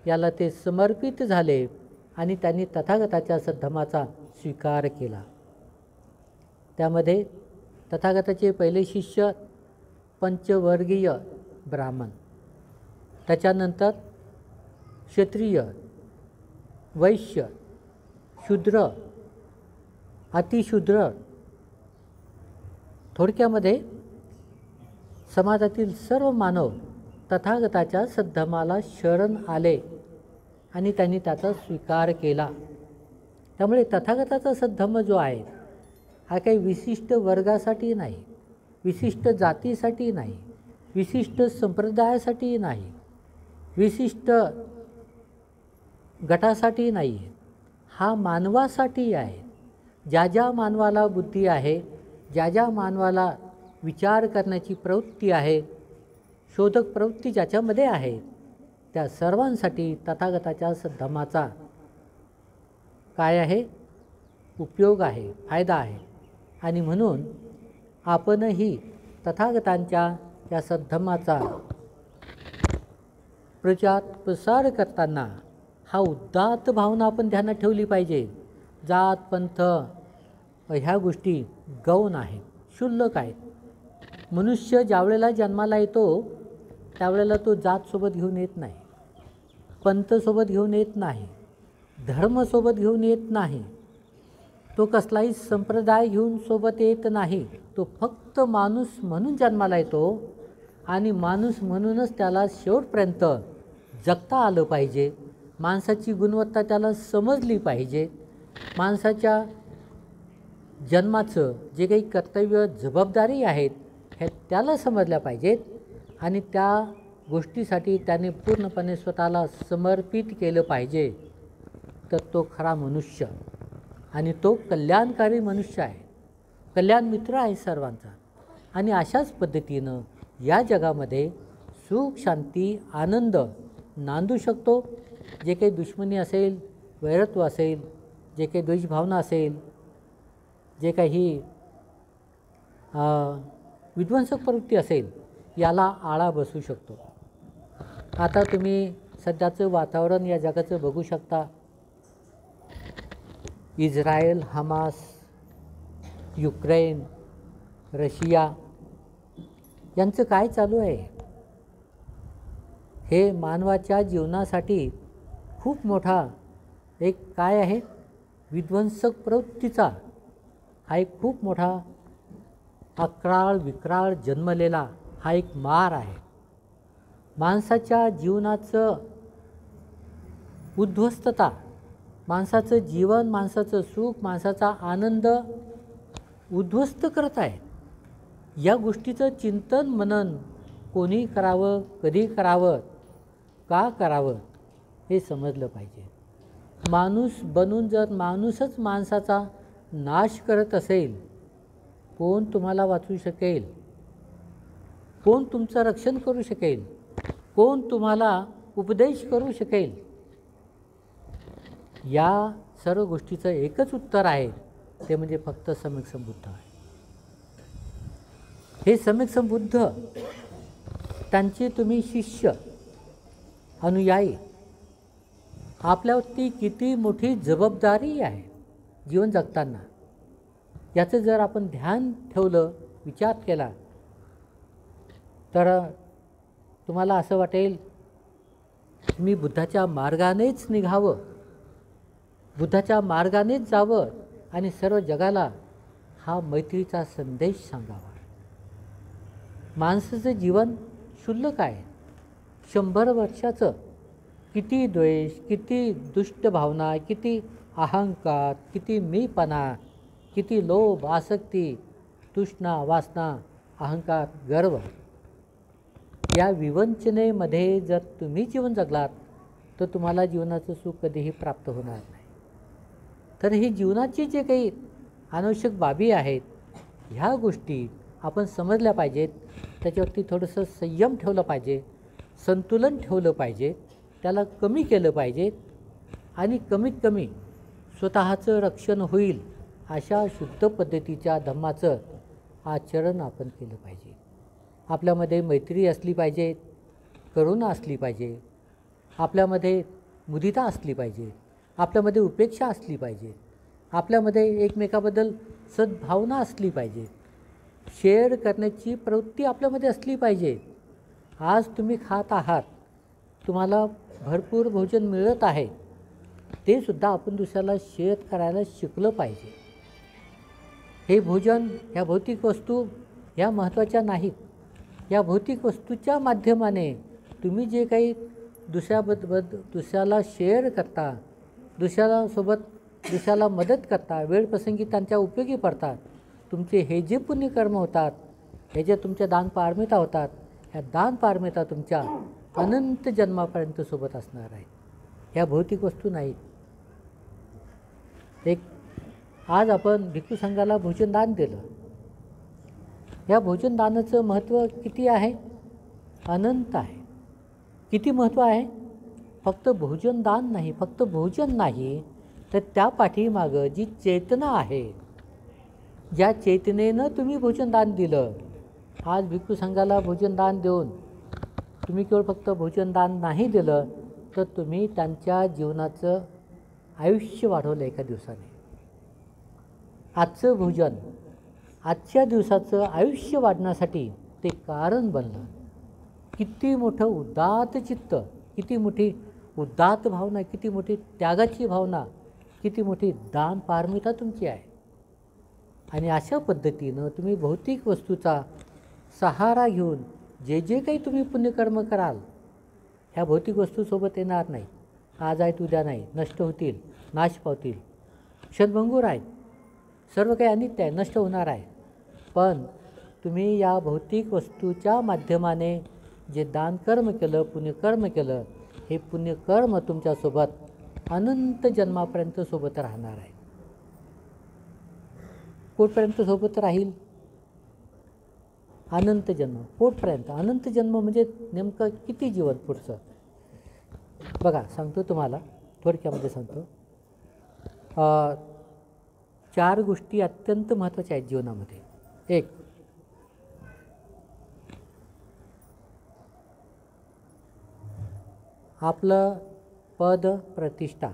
याला ते समर्पित झाले आणि त्यांनी तथागताच्या सद्धम्माचा स्वीकार केला. त्यामध्ये तथागताचे पहिले शिष्य पंचवर्गीय ब्राह्मण, त्याच्यानंतर क्षत्रिय, वैश्य, शूद्र, अतिशूद्र, थोडक्यामध्ये समाजातील सर्व मानव तथागताच्या सद्धम्माला शरण आले आणि त्यांनी त्याचा स्वीकार केला. त्यामुळे तथागताचा सद्धम्म जो आहे हा काही विशिष्ट वर्गासाठी नाही, विशिष्ट जातीसाठी नाही, विशिष्ट संप्रदायासाठी नाही, विशिष्ट गटासाठी नाही आहे. हा मानवासाठी आहे. ज्या ज्या मानवाला बुद्धी आहे, ज्या ज्या मानवाला विचार करण्याची प्रवृत्ती आहे, शोधक प्रवृत्ती ज्याच्यामध्ये आहे, त्या सर्वांसाठी तथागताच्या सद्धम्माचा काय आहे? उपयोग आहे, फायदा आहे. आणि म्हणून आपणही तथागतांच्या या सद्धम्माचा प्रचार प्रसार करताना हा उदात्त भावना आपण ध्यानात ठेवली पाहिजे. जात पंथ ह्या गोष्टी गौण आहेत, क्षुल्लक आहेत. मनुष्य ज्यावेळेला जन्माला येतो त्यावेळेला तो जातसोबत घेऊन येत नाही, पंथसोबत घेऊन येत नाही, धर्मसोबत घेऊन येत नाही, तो कसलाही संप्रदाय घेऊन सोबत येत नाही. तो फक्त माणूस म्हणून जन्माला येतो आणि माणूस म्हणूनच त्याला शेवटपर्यंत जगता आलं पाहिजे. माणसाची गुणवत्ता त्याला समजली पाहिजे. माणसाच्या जन्माचं जे काही कर्तव्य जबाबदारी आहेत हे त्याला समजल्या पाहिजेत आणि त्या गोष्टीसाठी त्याने पूर्णपणे स्वतःला समर्पित केलं पाहिजे. तर तो खरा मनुष्य आणि तो कल्याणकारी मनुष्य आहे, कल्याण मित्र आहे सर्वांचा. आणि अशाच पद्धतीनं या जगामध्ये सुख, शांती, आनंद नांदू शकतो. जे काही दुश्मनी असेल, वैरत्व असेल, जे काही द्वेषभावना असेल, जे काही विध्वंसक प्रवृत्ती असेल, याला आळा बसू शकतो. आता तुम्ही सध्याचं वातावरण या जगाचं बघू शकता. इस्रायल, हमास, युक्रेन, रशिया यांचं काय चालू आहे? हे मानवाच्या जीवनासाठी खूप मोठा एक काय आहे? विध्वंसक प्रवृत्तीचा हा एक खूप मोठा अक्राळ विक्राळ जन्मलेला हा एक मार आहे. माणसाच्या जीवनाचं उद्ध्वस्तता, माणसाचं जीवन, माणसाचं सुख, माणसाचा आनंद उद्ध्वस्त करत आहे. या गोष्टीचं चिंतन मनन कोणी करावं, कधी करावं, का करावं हे समजलं पाहिजे. माणूस बनून जर माणूसच माणसाचा नाश करत असेल कोण तुम्हाला वाचवू शकेल, कोण तुमचं रक्षण करू शकेल, कोण तुम्हाला उपदेश करू शकेल, या सर्व गोष्टीचं एकच उत्तर आहे, ते म्हणजे फक्त सम्यक संबुद्ध आहे. हे सम्यक संबुद्ध, त्यांचे तुम्ही शिष्य, अनुयायी, आपल्यावरती किती मोठी जबाबदारी आहे जीवन जगताना, याचं जर आपण ध्यान ठेवलं, विचार केला, तर तुम्हाला असं वाटेल मी बुद्धाच्या मार्गानेच निघावं, बुद्धाच्या मार्गानेच जावं आणि सर्व जगाला हा मैत्रीचा संदेश सांगावा. माणसाचं जीवन क्षुल्लक आहे. 100 वर्षाचं किती द्वेष, किती दुष्ट भावना, किती अहंकार, किती मीपणा, किती लोभ, आसक्ती, तृष्णा, वासना, अहंकार, गर्व, या विवंचनेमध्ये जर तुम्ही जीवन जगलात तर तुम्हाला जीवनाचं सुख कधीही प्राप्त होणार नाही. तर ही जीवनाची जे काही अनावश्यक बाबी आहेत, ह्या गोष्टी आपण समजल्या पाहिजेत. त्याच्यावरती थोडंसं संयम ठेवलं पाहिजे, संतुलन ठेवलं पाहिजे, त्याला कमी केलं पाहिजे आणि कमीत कमी स्वतःचं रक्षण होईल अशा शुद्ध पद्धतीच्या धम्माचं आचरण आपण केलं पाहिजे. आपल्यामध्ये मैत्री असली पाहिजे, करुणा असली पाहिजे, आपल्यामध्ये मुदिता असली पाहिजे, आपल्यामध्ये उपेक्षा असली पाहिजे, आपल्यामध्ये एकमेकाबद्दल सद्भावना असली पाहिजे, शेअर करण्याची प्रवृत्ती आपल्यामध्ये असली पाहिजे. आज तुम्ही खात आहात, तुम्हाला भरपूर भोजन मिळत आहे, ते सुद्धा आपण दुसऱ्याला शेअर करायला शिकलं पाहिजे. हे भोजन, ह्या भौतिक वस्तू ह्या महत्त्वाच्या नाहीत. या भौतिक वस्तूच्या माध्यमाने तुम्ही जे काही दुसऱ्याला शेअर करता, दुसऱ्याला मदत करता, वेळप्रसंगी त्यांच्या उपयोगी पडतात, तुमचे हे जे पुण्यकर्म होतात, हे जे तुमच्या दानपारमिता होतात, ह्या दानपारमिता तुमच्या अनंत जन्मापर्यंत सोबत असणार आहेत. ह्या भौतिक वस्तू नाहीत. आज आपण भिक्खू संघाला भोजनदान दिलं. या भोजनदानाचं महत्त्व किती आहे? अनंत आहे. किती महत्त्व आहे? फक्त भोजनदान नाही, फक्त भोजन नाही, तर त्या पाठीमागं जी चेतना आहे, ज्या चेतनेनं तुम्ही भोजनदान दिलं. आज भिक्खू संघाला भोजनदान देऊन तुम्ही केवळ फक्त भोजनदान नाही दिलं, तर तुम्ही त्यांच्या जीवनाचं आयुष्य वाढवलं एका दिवसाने. आजचं भोजन आजच्या दिवसाचं आयुष्य वाढण्यासाठी ते कारण बनलं. किती मोठं उदात्त चित्त, किती मोठी उदात्त भावना, किती मोठी त्यागाची भावना, किती मोठी दान पारमिता तुमची आहे. आणि अशा पद्धतीनं तुम्ही भौतिक वस्तूचा सहारा घेऊन जे जे काही तुम्ही पुण्यकर्म कराल, ह्या भौतिक वस्तूसोबत येणार नाही. आज आहेत उद्या नाही, नष्ट होतील, नाश पावतील, क्षणभंगूर आहेत, सर्व काही अनित्य आहे, नष्ट होणार आहे. पण तुम्ही या भौतिक वस्तूच्या माध्यमाने जे दानकर्म केलं, पुण्यकर्म केलं, हे पुण्यकर्म तुमच्यासोबत अनंत जन्मापर्यंत सोबत राहणार आहे. कुठपर्यंत सोबत राहील? अनंत जन्म, पोटपर्यंत. अनंत जन्म म्हणजे नेमकं किती जीवन पुढचं? बघा, सांगतो तुम्हाला, थोडक्यामध्ये सांगतो. 4 गोष्टी अत्यंत महत्त्वाच्या आहेत जीवनामध्ये. 1, आपलं पद, प्रतिष्ठा.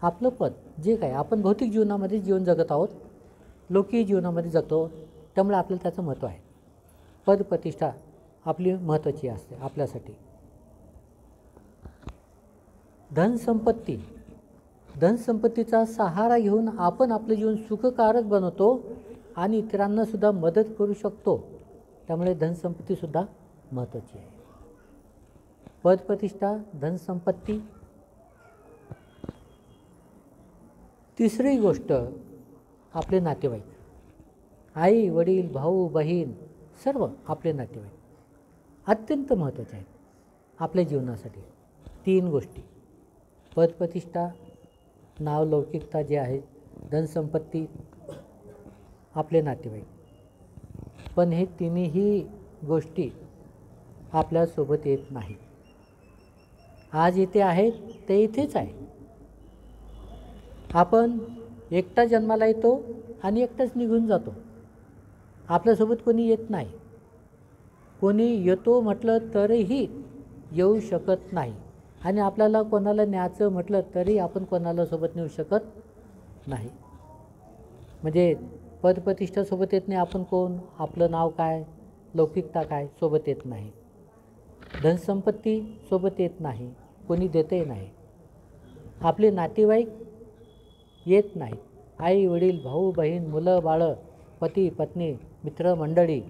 आपलं पद, जे काय आपण भौतिक जीवनामध्ये जीवन जगत आहोत, लौकिक जीवनामध्ये जगतो, त्यामुळे आपल्याला त्याचं महत्त्व आहे. पद, प्रतिष्ठा आपली महत्त्वाची असते आपल्यासाठी. धनसंपत्ती, धनसंपत्तीचा सहारा घेऊन आपण आपलं जीवन सुखकारक बनवतो आणि इतरांनासुद्धा मदत करू शकतो. त्यामुळे धनसंपत्तीसुद्धा महत्त्वाची आहे. पद, प्रतिष्ठा, धनसंपत्ती. तिसरी गोष्ट आपले नातेवाईक, आई, वडील, भाऊ, बहीण, सर्व आपले नातेवाईक अत्यंत महत्त्वाचे आहेत आपल्या जीवनासाठी. 3 गोष्टी, पद, प्रतिष्ठा, नाव, लौकिकता जे आहे, धनसंपत्ती आपले नातेवाईक. पण हे तिन्ही गोष्टी आपल्यासोबत येत नाही. आज इथे आहेत ते इथेच आहे. आपण एकटा जन्माला येतो आणि एकटाच निघून जातो. आपल्यासोबत कोणी येत नाही. कोणी येतो म्हटलं तरीही येऊ शकत नाही. आणि आपल्याला कोणाला न्यायचं म्हटलं तरी आपण कोणाला सोबत नेऊ शकत नाही. म्हणजे पदप्रतिष्ठा सोबत येत नाही. आपण कोण, आपलं नाव काय, लौकिकता काय सोबत येत नाही. धनसंपत्ती सोबत येत नाही, कोणी देतही नाही. आपले नातेवाईक येत नाहीत. आई वडील, भाऊ बहीण, मुलं बाळं, पती पत्नी, मित्रमंडळी,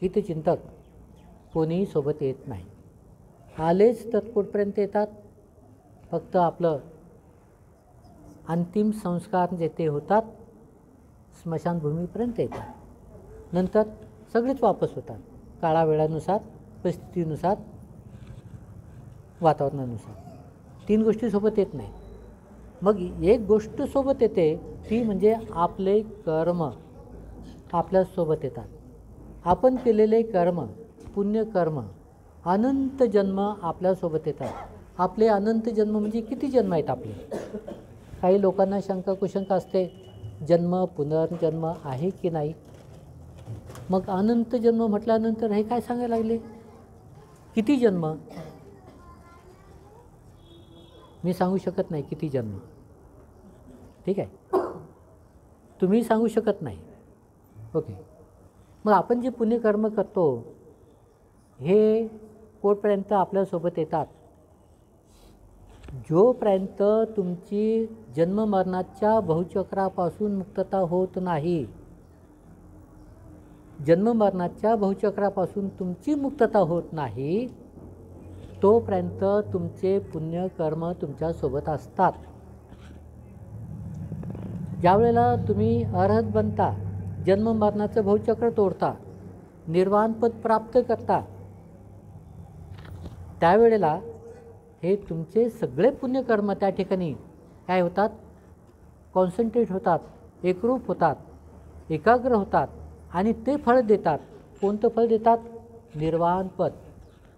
हितचिंतक कोणीही सोबत येत नाही. आलेच तर कुठपर्यंत येतात, फक्त आपलं अंतिम संस्कार जेथे होतात स्मशानभूमीपर्यंत येतात. नंतर सगळेच वापस होतात काळावेळानुसार, परिस्थितीनुसार, वातावरणानुसार. 3 गोष्टी सोबत येत नाही. मग एक गोष्ट सोबत येते ती म्हणजे आपले कर्म आपल्यासोबत येतात. आपण केलेले कर्म, पुण्यकर्म अनंत जन्म आपल्यासोबत येतात. आपले अनंत जन्म म्हणजे किती जन्म आहेत आपले. काही लोकांना शंका कुशंका असते, जन्म पुनर्जन्म आहे की नाही. मग अनंत जन्म म्हटल्यानंतर हे काय सांगायला लागले, किती जन्म. मी सांगू शकत नाही किती जन्म. ठीक आहे, तुम्ही सांगू शकत नाही. ओके. मग आपण जे पुण्यकर्म करतो हे कोठपर्यंत आपल्यासोबत येतात. जोपर्यंत तुमची जन्ममरणाच्या बहुचक्रापासून मुक्तता होत नाही, जन्ममरणाच्या बहुचक्रापासून तुमची मुक्तता होत नाही, तोपर्यंत तुमचे पुण्यकर्म तुमच्यासोबत असतात. ज्यावेळेला तुम्ही अर्हत बनता, जन्ममरणाचं बहुचक्र तोडता, निर्वाणपद प्राप्त करता, त्यावेळेला हे तुमचे सगळे पुण्यकर्म त्या ठिकाणी काय होतात, कॉन्सन्ट्रेट होतात, एकरूप होतात, एकाग्र होतात आणि ते फळ देतात. कोणतं फळ देतात, निर्वाणपद,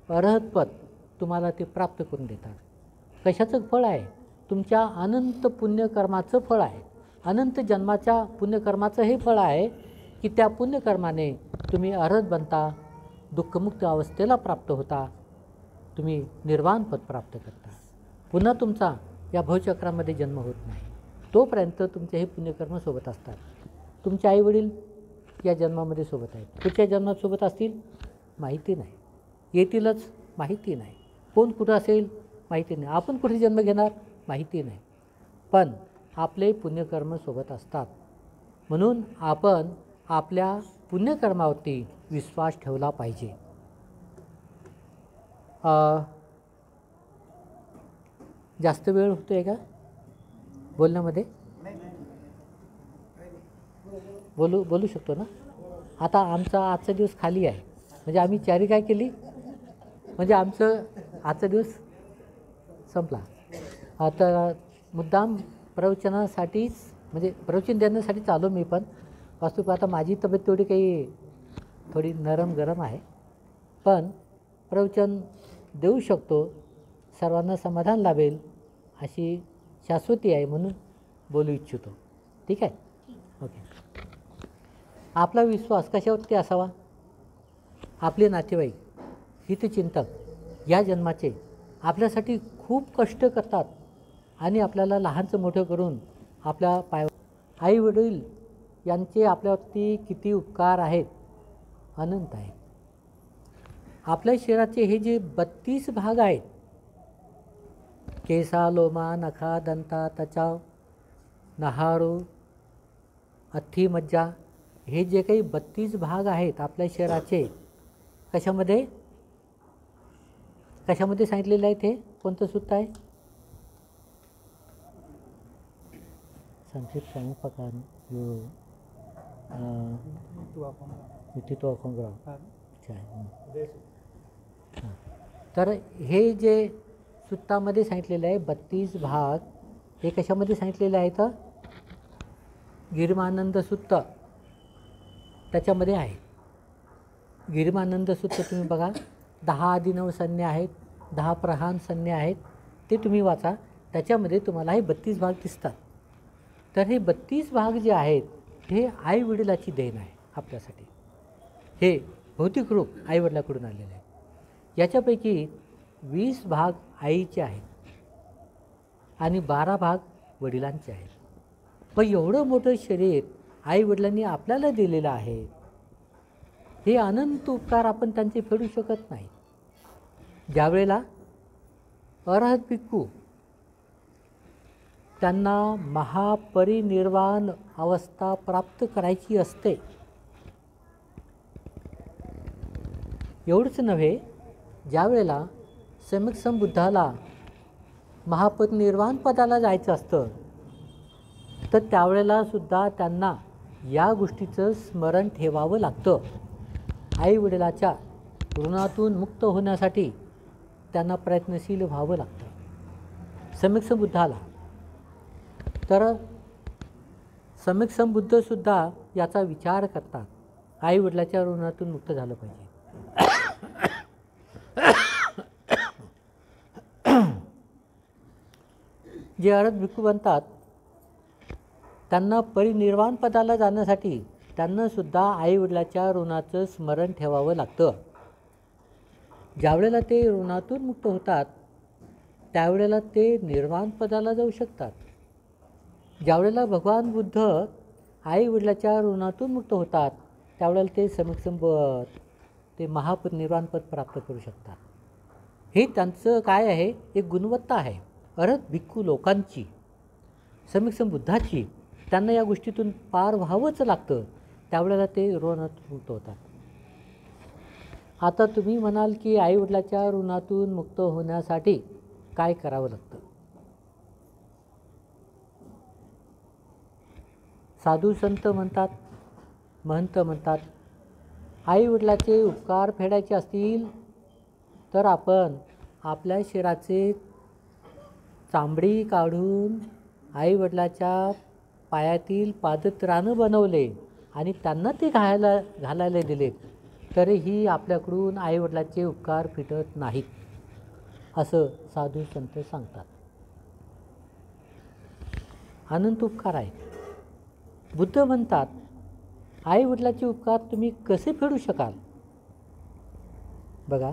अर्हतपद तुम्हाला ते प्राप्त करून देतात. कशाचं फळ आहे, तुमच्या अनंत पुण्यकर्माचं फळ आहे. अनंत जन्माच्या पुण्यकर्माचं हे फळ आहे की त्या पुण्यकर्माने तुम्ही अर्हत बनता, दुःखमुक्त अवस्थेला प्राप्त होता, तुम्ही निर्वाणपद प्राप्त करता. पुन्हा तुमचा या भवचक्रामध्ये जन्म होत नाही. तोपर्यंत तुमचे हे पुण्यकर्म सोबत असतात. तुमचे आईवडील या जन्मामध्ये सोबत आहेत, पुढच्या जन्मात सोबत असतील माहिती नाही, येतीलच माहिती नाही, कोण कुठं असेल माहिती नाही, आपण कुठे जन्म घेणार माहिती नाही, पण आपले पुण्यकर्म सोबत असतात. म्हणून आपण आपल्या पुण्यकर्मावरती विश्वास ठेवला पाहिजे. जास्त वेळ होतो आहे का बोलण्यामध्ये, बोलू शकतो ना. आता आजचा दिवस खाली आहे, म्हणजे आम्ही चारी काय केली, म्हणजे आमचं आजचा दिवस संपला. आता मुद्दाम प्रवचनासाठीच, म्हणजे प्रवचन देण्यासाठी चालू मी, पण वास्तविक आता माझी तब्येत थोडी नरम गरम आहे, पण प्रवचन देऊ शकतो, सर्वांना समाधान लाभेल अशी शाश्वती आहे, म्हणून बोलू इच्छितो. ठीक आहे, ओके. आपला विश्वास कशावरती असावा, आपले नातेवाईक, हितचिंतक या जन्माचे आपल्यासाठी खूप कष्ट करतात आणि आपल्याला लहानचं मोठं करून आपल्या आई वडील यांचे आपल्यावरती किती उपकार आहेत, अनंत आहेत. आपल्या शरीराचे हे जे 32 भाग आहेत, केसा, लोमा, नखा, दंता, त्वचा, नहारू, अथी, मज्जा, हे जे काही 32 भाग आहेत आपल्या शरीराचे, कशामध्ये सांगितलेलं आहे. ते कोणतं सूत्र आहे, संक्षिप्त प्रकार तर हे जे सूत्रामध्ये सांगितलेलं आहे 32 भाग, हे कशामध्ये सांगितलेले आहेत, गिरिमानंद सूत्र त्याच्यामध्ये आहे. गिरिमानंद सूत्र तुम्ही बघा, 10 आदिनव संज्ञा आहेत, 10 प्रहान संज्ञा आहेत, ते तुम्ही वाचा. त्याच्यामध्ये तुम्हाला हे 32 भाग दिसतात. तर हे 32 भाग जे आहेत हे आई वडिलाची देण आहे आपल्यासाठी. हे भौतिक रूप आई वडिलाकडून आलेले आहे. याच्यापैकी 20 भाग आईचे आहेत आणि 12 भाग वडिलांचे आहेत. पण एवढं मोठं शरीर आई वडिलांनी आपल्याला दिलेलं आहे, हे अनंत उपकार आपण त्यांचे फेडू शकत नाही. ज्यावेळेला अरहत भिक्खू त्यांना महापरिनिर्वाण अवस्था प्राप्त करायची असते, एवढंच नव्हे, ज्यावेळेला सम्यक संबुद्धाला महापरिनिर्वाण पदाला जायचं असतं तर त्यावेळेला सुद्धा त्यांना या गोष्टीचं स्मरण ठेवावं लागतं. आई वडिलाच्या ऋणातून मुक्त होण्यासाठी त्यांना प्रयत्नशील व्हावं लागतं सम्यक संबुद्धाला. तर सम्यक संबुद्धसुद्धा याचा विचार करतात, आई वडिलाच्या ऋणातून मुक्त झालं पाहिजे. जे अरहत भिक्खू बनतात त्यांना परिनिर्वाण पदाला जाण्यासाठी त्यांनासुद्धा आईवडिलाच्या ऋणाचं स्मरण ठेवावं लागतं. ज्यावेळेला ते ऋणातून मुक्त होतात त्यावेळेला ते निर्वाण पदाला जाऊ शकतात. ज्यावेळेला भगवान बुद्ध आईवडिलाच्या ऋणातून मुक्त होतात त्यावेळेला ते ते महापरिनिर्वाण पद प्राप्त करू शकतात. हे त्यांचं काय आहे, एक गुणवत्ता आहे अरहत भिक्खू लोकांची, सम्यक संबुद्धाची. त्यांना या गोष्टीतून पार व्हावंच लागतं, त्यावेळेला ते ऋणातून मुक्त होतात. आता तुम्ही म्हणाल की आईवडिलाच्या ऋणातून मुक्त होण्यासाठी काय करावं लागतं. साधू संत म्हणतात, महंत म्हणतात, आईवडिलाचे उपकार फेडायचे असतील तर आपण आपल्या शरीराचे चामडी काढून आईवडिलाच्या पायातील पादत्राणं बनवले आणि त्यांना ते घालायला दिले तरीही आपल्याकडून आईवडिलाचे उपकार फिटत नाहीत, असं साधू संत सांगतात. अनंत उपकार आहे. बुद्ध म्हणतात, आईवडिलाचे उपकार तुम्ही कसे फेडू शकाल. बघा,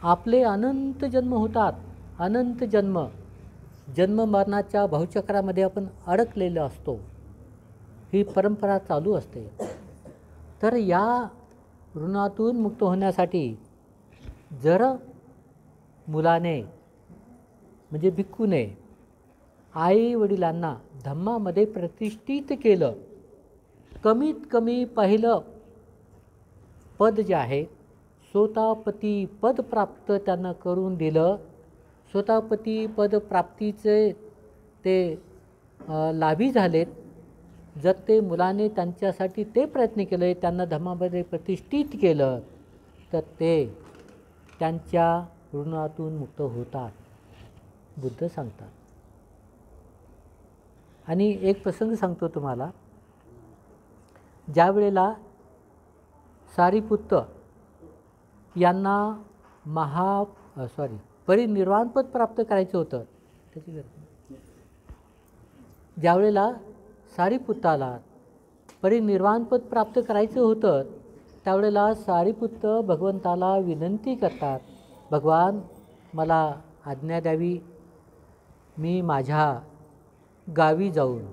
आपले अनंत जन्म होतात, अनंत जन्म मरणाच्या भावचक्रामध्ये आपण अडकलेलो असतो, ही परंपरा चालू असते. तर या ऋणातून मुक्त होण्यासाठी जर मुलाने म्हणजे भिक्खूने आई वडिलांना धम्मामध्ये प्रतिष्ठित केलं, कमीत कमी पहिलं पद जे आहे सोतापती पद प्राप्त त्यांना करून दिलं, सोतापती पद प्राप्तीचे ते लाभी झालेत. जर ते मुलाने त्यांच्यासाठी ते प्रयत्न केले, त्यांना धम्मामध्ये प्रतिष्ठित केलं, तर ते त्यांच्या ऋणातून मुक्त होतात, बुद्ध सांगतात. आणि एक प्रसंग सांगतो तुम्हाला. ज्यावेळेला सारिपुत्त यांना परिनिर्वाण पद प्राप्त करायचं होतं, ज्यावेळेला सारिपुत्ताला परिनिर्वाण पद प्राप्त करायचं होतं त्यावेळेला सारिपुत्त भगवंताला विनंती करतात, भगवान मला आज्ञा द्यावी, मी माझ्या गावी जाऊन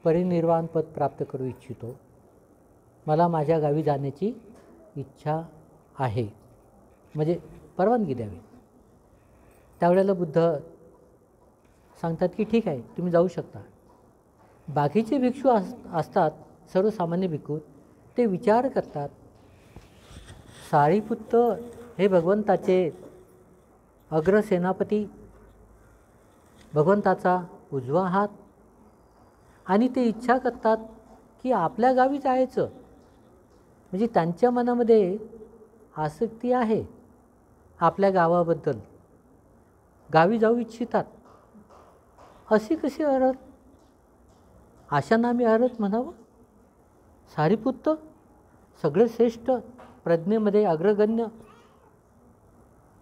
परिनिर्वाण पद प्राप्त करू इच्छितो, मला माझ्या गावी जाण्याची इच्छा आहे, म्हणजे परवानगी द्यावी. त्यावेळेला बुद्ध सांगतात की ठीक आहे, तुम्ही जाऊ शकता. बाकीचे भिक्षू असतात, सर्वसामान्य भिक्खू, ते विचार करतात, सारिपुत्त हे भगवंताचे अग्रसेनापती, भगवंताचा उजवा हात, आणि ते इच्छा करतात की आपल्या गावी जायचं, म्हणजे त्यांच्या मनामध्ये आसक्ती आहे आपल्या गावाबद्दल, गावी जाऊ इच्छितात. अशी कशी अरहत, अशांना आम्ही अरहत म्हणावं. सारिपुत्त सगळे श्रेष्ठ, प्रज्ञेमध्ये अग्रगण्य,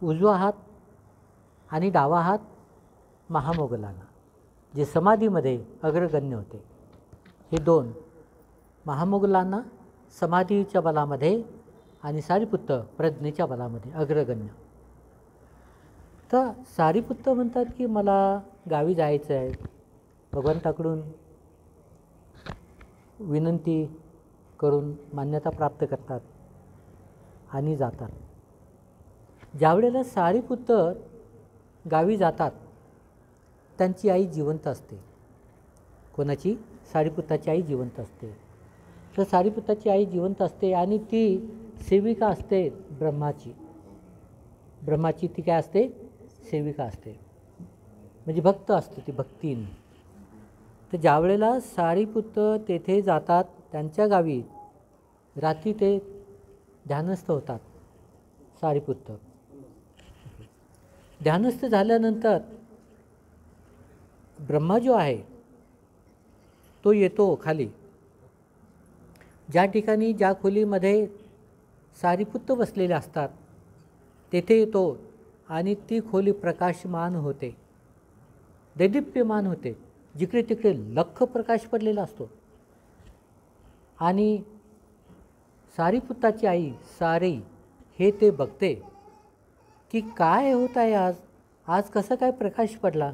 उजवा हात आणि डावा हात महामोगलांना, जे समाधीमध्ये अग्रगण्य होते. हे दोन, महामोगलांना समाधीच्या बलामध्ये आणि सारिपुत्त प्रज्ञेच्या बलामध्ये अग्रगण्य. तर सारिपुत्त म्हणतात की मला गावी जायचं आहे, भगवंताकडून विनंती करून मान्यता प्राप्त करतात आणि जातात. ज्यावेळेला सारिपुत्त गावी जातात त्यांची आई जिवंत असते. कोणाची? सारिपुत्ताची आई जिवंत असते. तर सारिपुत्ताची आई जिवंत असते आणि ती सेविका असते ब्रह्माची. ब्रह्माची ती काय असते? सेविका असते, म्हणजे भक्त असते ती, भक्तीने. तर ज्यावेळेला सारिपुत्त तेथे जातात त्यांच्या गावी, रात्री ते ध्यानस्थ होतात. सारिपुत्त ध्यानस्थ झाल्यानंतर ब्रह्मा जो आहे तो येतो खाली. ज्या ठिकाणी, ज्या खोलीमध्ये सारिपुत्त बसलेले असतात तेथे येतो आणि ती खोली प्रकाशमान होते, दैदिप्यमान होते. जिकडे तिकडे लख प्रकाश पडलेला असतो. आणि सारिपुत्ताची आई सारी हे ते बघते की काय होत आहे आज, आज कसा काय प्रकाश पडला,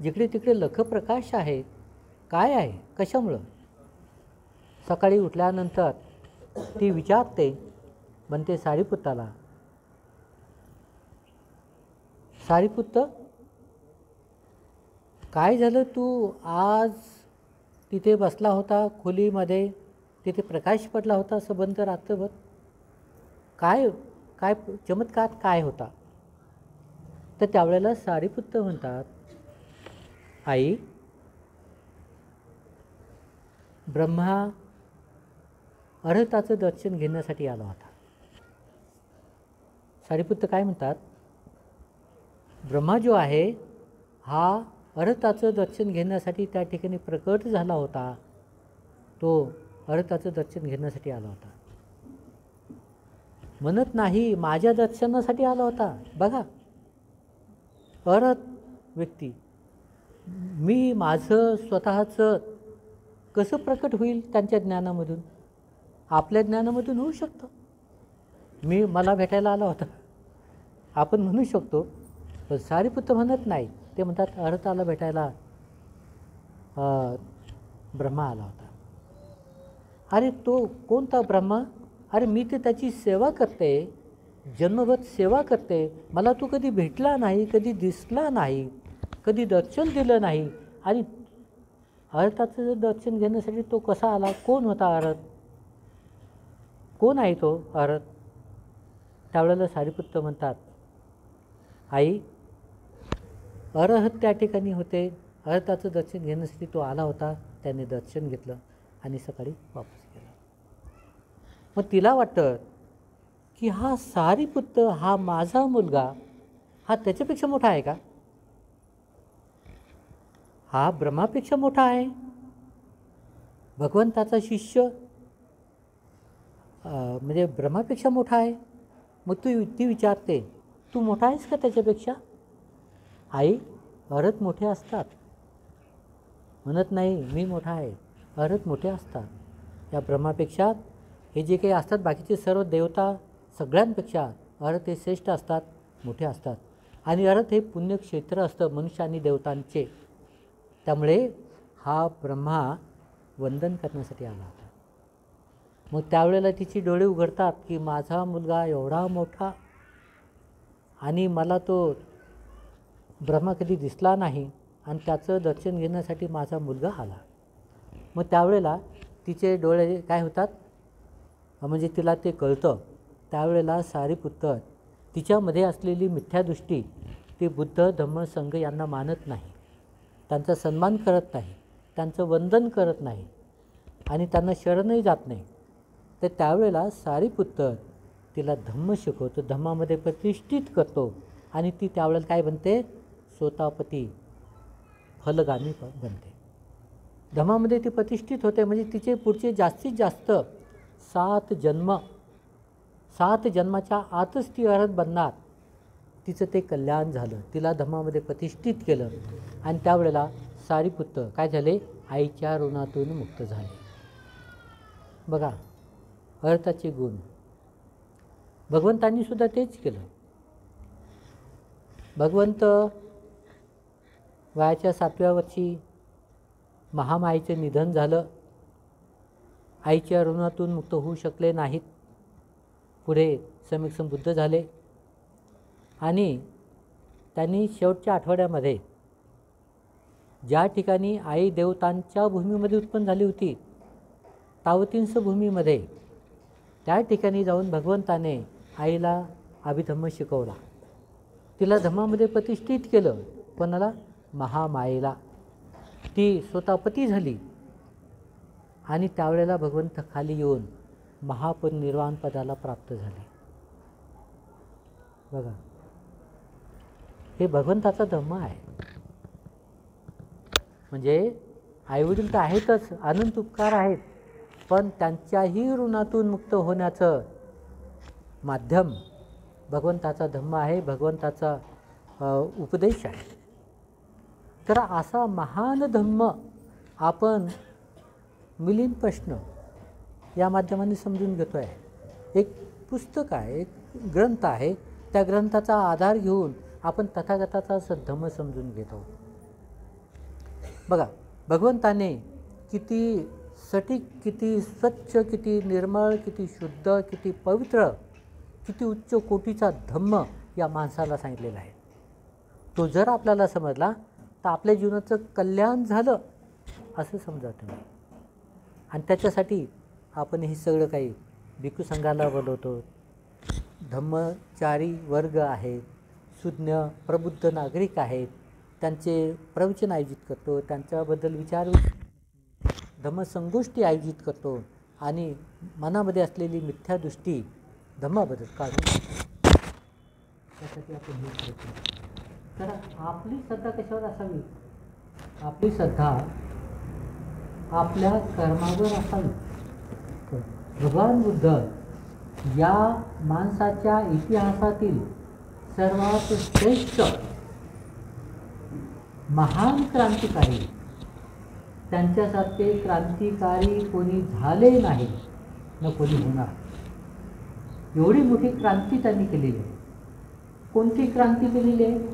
जिकडे तिकडे लख प्रकाश आहे, काय आहे, कशामुळं. सकाळी उठल्यानंतर ती विचारते, म्हणते सारिपुत्ताला, सारिपुत्त काय झालं, तू आज तिथे बसला होता खोलीमध्ये, तिथे प्रकाश पडला होता सबंध रात्रभर, काय काय चमत्कार काय होता. तर त्यावेळेला सारिपुत्त म्हणतात, आई, ब्रह्मा अर्हताचं दर्शन घेण्यासाठी आला होता. सारिपुत्त काय म्हणतात, ब्रह्मा जो आहे हा अर्हताचं दर्शन घेण्यासाठी त्या ठिकाणी प्रकट झाला होता. तो अर्हताचं दर्शन घेण्यासाठी आला होता. म्हणत नाही माझ्या दर्शनासाठी आला होता. बघा, अर्हत व्यक्ती, मी माझं स्वतःचं कसं प्रकट होईल त्यांच्या ज्ञानामधून, आपल्या ज्ञानामधून होऊ शकतं. मला भेटायला आला होता आपण म्हणू शकतो, पण सारिपुत्त म्हणत नाही. ते म्हणतात अर्हताला भेटायला ब्रह्मा आला होता. अरे तो कोणता ब्रह्मा? अरे मी ते त्याची सेवा करते, जन्मभर सेवा करते, मला तो कधी भेटला नाही, कधी दिसला नाही, कधी दर्शन दिलं नाही. आणि अर्हताचं दर्शन घेण्यासाठी तो कसा आला? कोण होता अर्हत? कोण आहे तो अर्हत? त्यावेळेला सारिपुत्त म्हणतात, आई, अर्हत त्या ठिकाणी होते, अर्हताचं दर्शन घेण्यासाठी तो आला होता, त्याने दर्शन घेतलं आणि सकाळी वापस गेला. मग तिला वाटतं की हा सारिपुत्त, हा माझा मुलगा, हा त्याच्यापेक्षा मोठा आहे का? हा ब्रह्मापेक्षा मोठा आहे, भगवंताचा शिष्य म्हणजे ब्रह्मापेक्षा मोठा आहे. मग ती विचारते, तू मोठा आहेस का त्याच्यापेक्षा? आई, अर्हत मोठे असतात. म्हणत नाही मी मोठा आहे, अर्हत मोठे असतात. या ब्रह्मापेक्षा हे जे काही असतात बाकीचे सर्व देवता सगळ्यांपेक्षा अर्हत हे श्रेष्ठ असतात, मोठे असतात. आणि अर्हत हे पुण्यक्षेत्र असतं मनुष्य आणि देवतांचे. त्यामुळे हा ब्रह्मा वंदन करण्यासाठी आला होता. मग त्यावेळेला तिची डोळे उघडतात की माझा मुलगा एवढा मोठा आणि मला तो ब्रह्मा कधी दिसला नाही आणि त्याचं दर्शन घेण्यासाठी माझा मुलगा आला. मग त्यावेळेला तिचे डोळे काय होतात, म्हणजे तिला ते कळतं. त्यावेळेला सारिपुत्त तिच्यामध्ये असलेली मिथ्यादृष्टी, ती बुद्ध धम्म संघ यांना मानत नाही, त्यांचा सन्मान करत नाही, त्यांचं वंदन करत नाही आणि त्यांना शरणही जात नाही. तर त्यावेळेला सारिपुत्त तिला धम्म शिकवतो, धम्मामध्ये प्रतिष्ठित करतो आणि ती त्यावेळेला काय बनते, सोतापती, फलगामी बनते. धम्मामध्ये ती प्रतिष्ठित होते, म्हणजे तिचे पुढचे जास्तीत जास्त 7 जन्माच्या आतच ती अर्हत बनणार. तिचं ते कल्याण झालं, तिला धम्मामध्ये प्रतिष्ठित केलं. आणि त्यावेळेला सारीपुत्र काय झाले, आईच्या ऋणातून मुक्त झाले. बघा अर्थाचे गुण. भगवंतांनी सुद्धा तेच केलं. भगवंत वयाच्या 7व्या वर्षी महामाईचं निधन झालं. आईच्या ऋणातून मुक्त होऊ शकले नाहीत. पुढे सम्यक संबुद्ध झाले आणि त्यांनी शेवटच्या आठवड्यामध्ये ज्या ठिकाणी आई देवतांच्या भूमीमध्ये उत्पन्न झाली होती, तावतींस भूमीमध्ये, त्या ठिकाणी जाऊन भगवंताने आईला अभिधम्म शिकवला. तिला धम्मामध्ये प्रतिष्ठित केलं. कोणाला? महामायेला. ती स्वतः पती झाली आणि त्यावेळेला भगवंत खाली येऊन महापरिनिर्वाण पदाला प्राप्त झाले. बघा हे भगवंताचा धम्म आहे. म्हणजे आईवडील तर आहेतच, अनंत उपकार आहेत, पण त्यांच्याही ऋणातून मुक्त होण्याचं माध्यम भगवंताचा धम्म आहे, भगवंताचा उपदेश आहे. तर असा महान धम्म आपण मिलिंद प्रश्न या माध्यमाने समजून घेतो आहे. एक पुस्तक आहे, एक ग्रंथ आहे, त्या ग्रंथाचा आधार घेऊन आपण तथागताचा धम्म समजून घेतो. बघा भगवंताने किती सटीक, किती स्वच्छ, किती निर्मळ, किती शुद्ध, किती पवित्र, किती उच्च कोटीचा धम्म या माणसाला सांगितलेला आहे. तो जर आपल्याला समजला तर आपल्या जीवनाचं कल्याण झालं असं समजा तुम्ही. आणि त्याच्यासाठी आपण हे सगळं काही भिक्खू संघाला बोलवतो. धम्मचारी वर्ग आहेत, सुज्ञ प्रबुद्ध नागरिक आहेत, त्यांचे प्रवचन आयोजित करतो, त्यांच्याबद्दल विचार धम्मसंगोष्ठी आयोजित करतो आणि मनामध्ये असलेली मिथ्या दृष्टी धम्माबद्दल काढून त्यासाठी आपण हे करतो. तर आपली श्रद्धा कशावर असावी? आपली श्रद्धा आपल्या कर्मावर असावी. भगवान बुद्ध या माणसाच्या इतिहासातील सर्वात श्रेष्ठ महान क्रांतिकारी, त्यांच्यासारखे क्रांतिकारी कोणी झाले नाही, न कोणी होणार. एवढी मोठी क्रांती त्यांनी केलेली आहे. कोणती क्रांती केलेली आहे?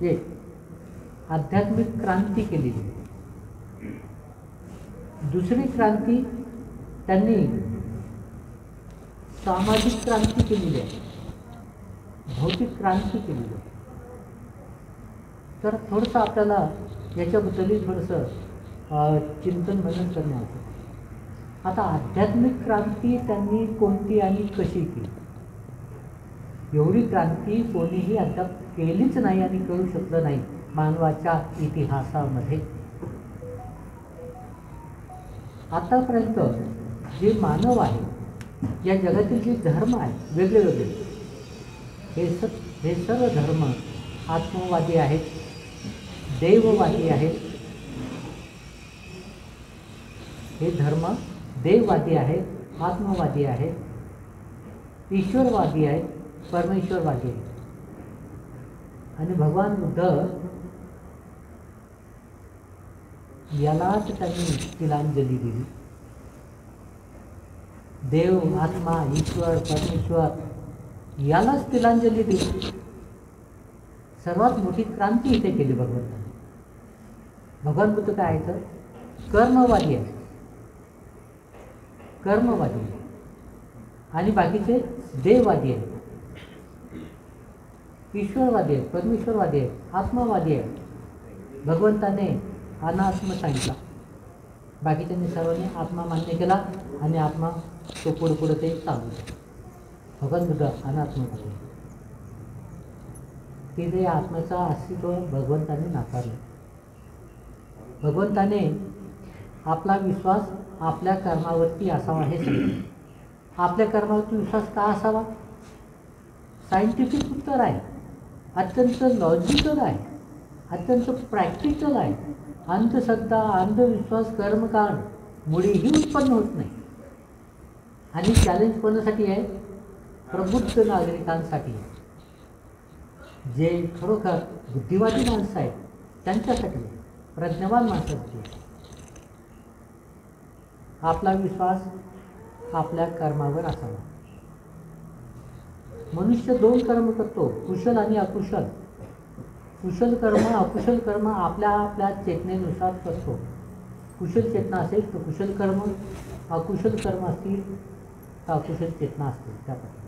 एक आध्यात्मिक क्रांती केलेली आहे. दुसरी क्रांती त्यांनी सामाजिक क्रांती केलेली आहे, भौतिक क्रांती केलेली आहे. तर थोडंसं आपल्याला याच्याबद्दलही थोडंसं चिंतन मनन करण्याचं. आता आध्यात्मिक क्रांती त्यांनी कोणती आणि कशी केली? एवढी क्रांती कोणीही अद्याप केलीच नाही आणि करू शकलं नाही मानवाच्या इतिहासामध्ये. आतापर्यंत जे मानव आहे, या जगातील जे धर्म आहेत वेगळे वेगळे, हे सर्व धर्म आत्मवादी आहेत, देववादी आहेत. हे धर्म देववादी आहेत, आत्मवादी आहेत, ईश्वरवादी आहेत, परमेश्वरवादी आहेत. आणि भगवान बुद्ध यालाच त्यांनी तिलांजली दिली. देव, आत्मा, ईश्वर, परमेश्वर यालाच तिलांजली दिली. सर्वात मोठी क्रांती इथे केली भगवंताने. भगवान बुद्ध काय आहे तर कर्मवादी आहे, कर्मवादी आहे. आणि बाकीचे देववादी आहेत, ईश्वरवादी आहेत, परमेश्वरवादी आहेत, आत्मावादी आहेत. भगवंताने अनात्म सांगितला, बाकीच्यांनी सर्वांनी आत्मा मान्य केला आणि आत्मा तो पुढे ते चालू. भगवान बुद्ध अनात्मवादी. तिथे आत्म्याचं अस्तित्व भगवंताने नाकारलं. भगवंताने आपला विश्वास आपल्या कर्मावरती असावा हे सांगितलं. आपल्या कर्मावरती विश्वास का असावा? सायंटिफिक उत्तर आहे, अत्यंत लॉजिकल आहे अत्यंत प्रॅक्टिकल आहे. अंधश्रद्धा, अंधविश्वास, कर्मकांड मुळीही उत्पन्न होत नाही. आणि चॅलेंज कोणासाठी आहे? प्रबुद्ध नागरिकांसाठी, जे खरोखर बुद्धिवादी माणसं आहेत त्यांच्यासाठी, प्रज्ञावान माणसांसाठी. आपला विश्वास आपल्या कर्मावर असावा. मनुष्य 2 कर्म करतो, कुशल आणि अकुशल. कुशल कर्म, अकुशल कर्म आपल्या आपल्या चेतनेनुसार करतो. कुशल चेतना असेल तर कुशल कर्म, अकुशल कर्म असतील तर अकुशल चेतना असतील. त्याप्रमाणे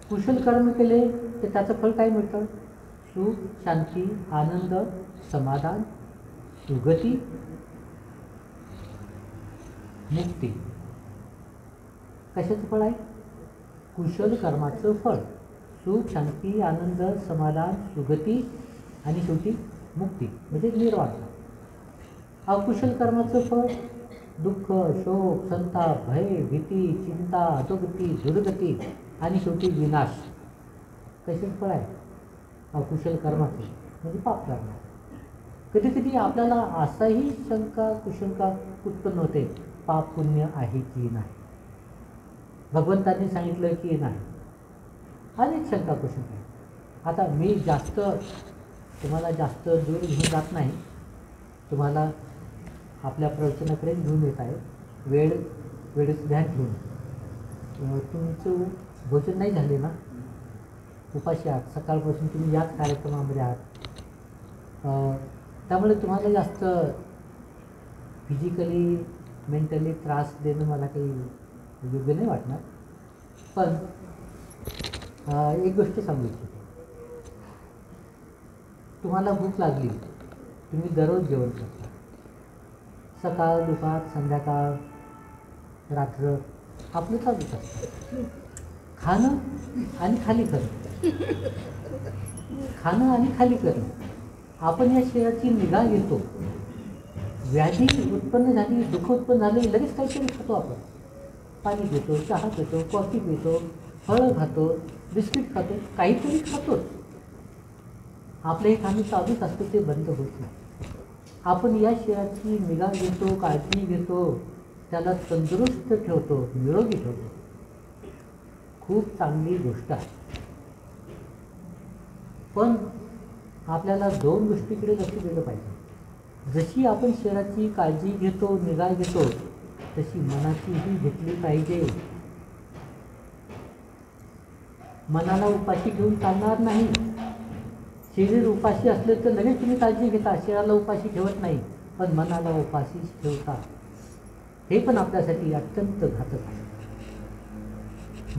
कुशल कर्म केले तर त्याचं फळ काय मिळतं? सुख, शांती, आनंद, समाधान, सुगती, मुक्ती. कशाचं फळ आहे? कुशल कर्माचं फळ. सुख, शांती, आनंद, समाधान, सुगती आणि शेवटी मुक्ती म्हणजे निर्वाण. अकुशल कर्माचं फळ दुःख, शोक, संताप, भय, भीती, चिंता, अधोगती, दुर्गती आणि शेवटी विनाश. कशाचं फळ आहे? अकुशल कर्माचं म्हणजे पाप कर्म. कधी कधी आपल्याला असाही शंका कुशंका उत्पन्न होते, पाप पुण्य आहे की नाही. भगवंतांनी सांगितलं की नाही. अनेक शंका कुशंका. आता मी तुम्हाला जास्त दूर घेऊन जात नाही. तुम्हाला आपल्या प्रवचनाकडे घेऊन येत आहे. वेळेस घ्या घेऊन. तुमचं भोजन नाही झाले ना, उपाशी आहात, सकाळपासून तुम्ही याच कार्यक्रमामध्ये आहात. त्यामुळे तुम्हाला जास्त फिजिकली मेंटली त्रास देणं मला काही योग्य नाही वाटणार. पण एक गोष्ट सांगू इच्छितो. तुम्हाला भूक लागली, तुम्ही दररोज जेवण करता. सकाळ, दुपार, संध्याकाळ, रात्र आपलं चालूच असतं. खाणं आणि खाली करणं, खाणं आणि खाली करणं. आपण या शरीराची निगा घेतो. व्याधी उत्पन्न झाली, दुःख उत्पन्न झाले, लगेच काहीतरी खातो आपण. पाणी पितो, चहा पितो, कॉफी पितो, फळं खातो, बिस्किट खातो, काहीतरी खातोच. आपलं हे खाणं चालूच असतं, ते बंद होत नाही. आपण या शरीराची निगा घेतो, काळजी घेतो, त्याला तंदुरुस्त ठेवतो, निरोगी ठेवतो. खूप चांगली गोष्ट आहे. पण आपल्याला 2 गोष्टीकडे लक्ष दिलं पाहिजे. जशी आपण शरीराची काळजी घेतो, निगा घेतो, तशी मनाचीही घेतली पाहिजे. मनाला उपाशी घेऊन चालणार नाही. शरीर उपाशी असले तर लगेच तुम्ही काळजी घेता, शरीराला उपाशी ठेवत नाही, पण मनाला उपाशीच ठेवता. हे पण आपल्यासाठी अत्यंत घातक आहे.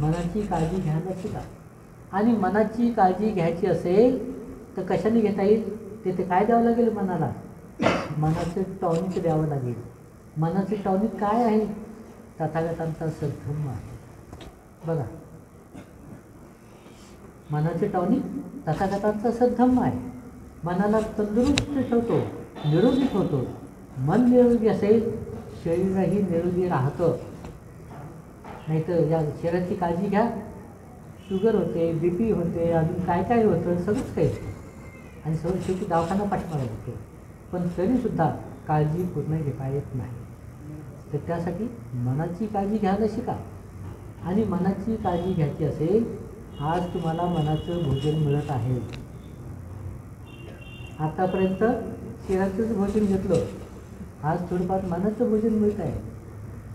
मनाची काळजी घ्यायला शिका. आणि मनाची काळजी घ्यायची असेल तर कशाने घेता येईल? ते काय द्यावं लागेल मनाला? मनाचं टॉनिक द्यावं लागेल. मनाचे टॉनिक काय आहे? तथागतांचा सद्धम्म आहे. बघा, मनाचे टॉनिक तथागतांचा सद्धम्म आहे. मनाला तंदुरुस्त ठेवतो, निरोगी ठेवतो. मन निरोगी असेल, शरीरही निरोगी राहतं. नाहीतर या शरीराची काळजी घ्या, शुगर होते, BP होते, अजून काय काय होतं, सगळंच काही होतं. आणि सगळं शेवटी दवाखाना पाठवायला लागतो. पण तरीसुद्धा काळजी पूर्ण घेता येत नाही. तर त्यासाठी मनाची काळजी घ्यायला शिका. आणि मनाची काळजी घ्यायची असेल, आज तुम्हाला मनाचं भोजन मिळत आहे. आतापर्यंत शरीराचंच भोजन घेतलं, आज थोडंफार मनाचं भोजन मिळत आहे.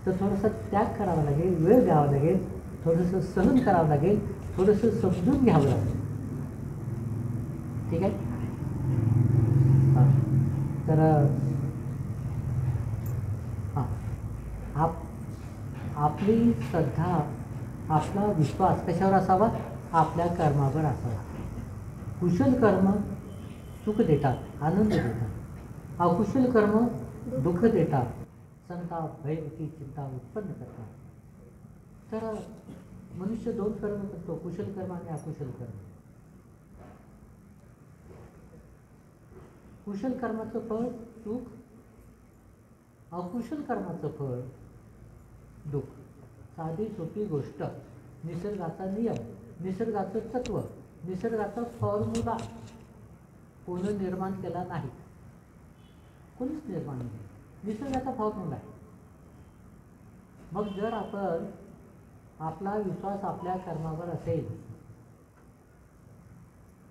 तर थोडासा त्याग करावा लागेल, वेळ द्यावा लागेल, थोडंसं सहन करावं लागेल, थोडंसं समजून घ्यावं लागेल. ठीक आहे? हां, तर हां, आपली श्रद्धा, आपला विश्वास कशावर असावा? आपल्या कर्मावर असावा. कुशल कर्म सुख देतात, आनंद देतात. अकुशल कर्म दुःख देतात, संताप, भयभीती, चिंता उत्पन्न करतात. तर मनुष्य 2 कर्म करतो, कुशल कर्म आणि अकुशल कर्म. कुशल कर्माचं फळ सुख, अकुशल कर्माचं फळ दुःख. साधी सोपी गोष्ट, निसर्गाचा नियम, निसर्गाचं तत्व. निसर्गाचा फॉर्म्युला कोणी निर्माण केला नाही, कोणीच निर्माण नाही, निसर्गाचा फॉर्म्युला आहे. मग जर आपण आपला विश्वास आपल्या कर्मावर असेल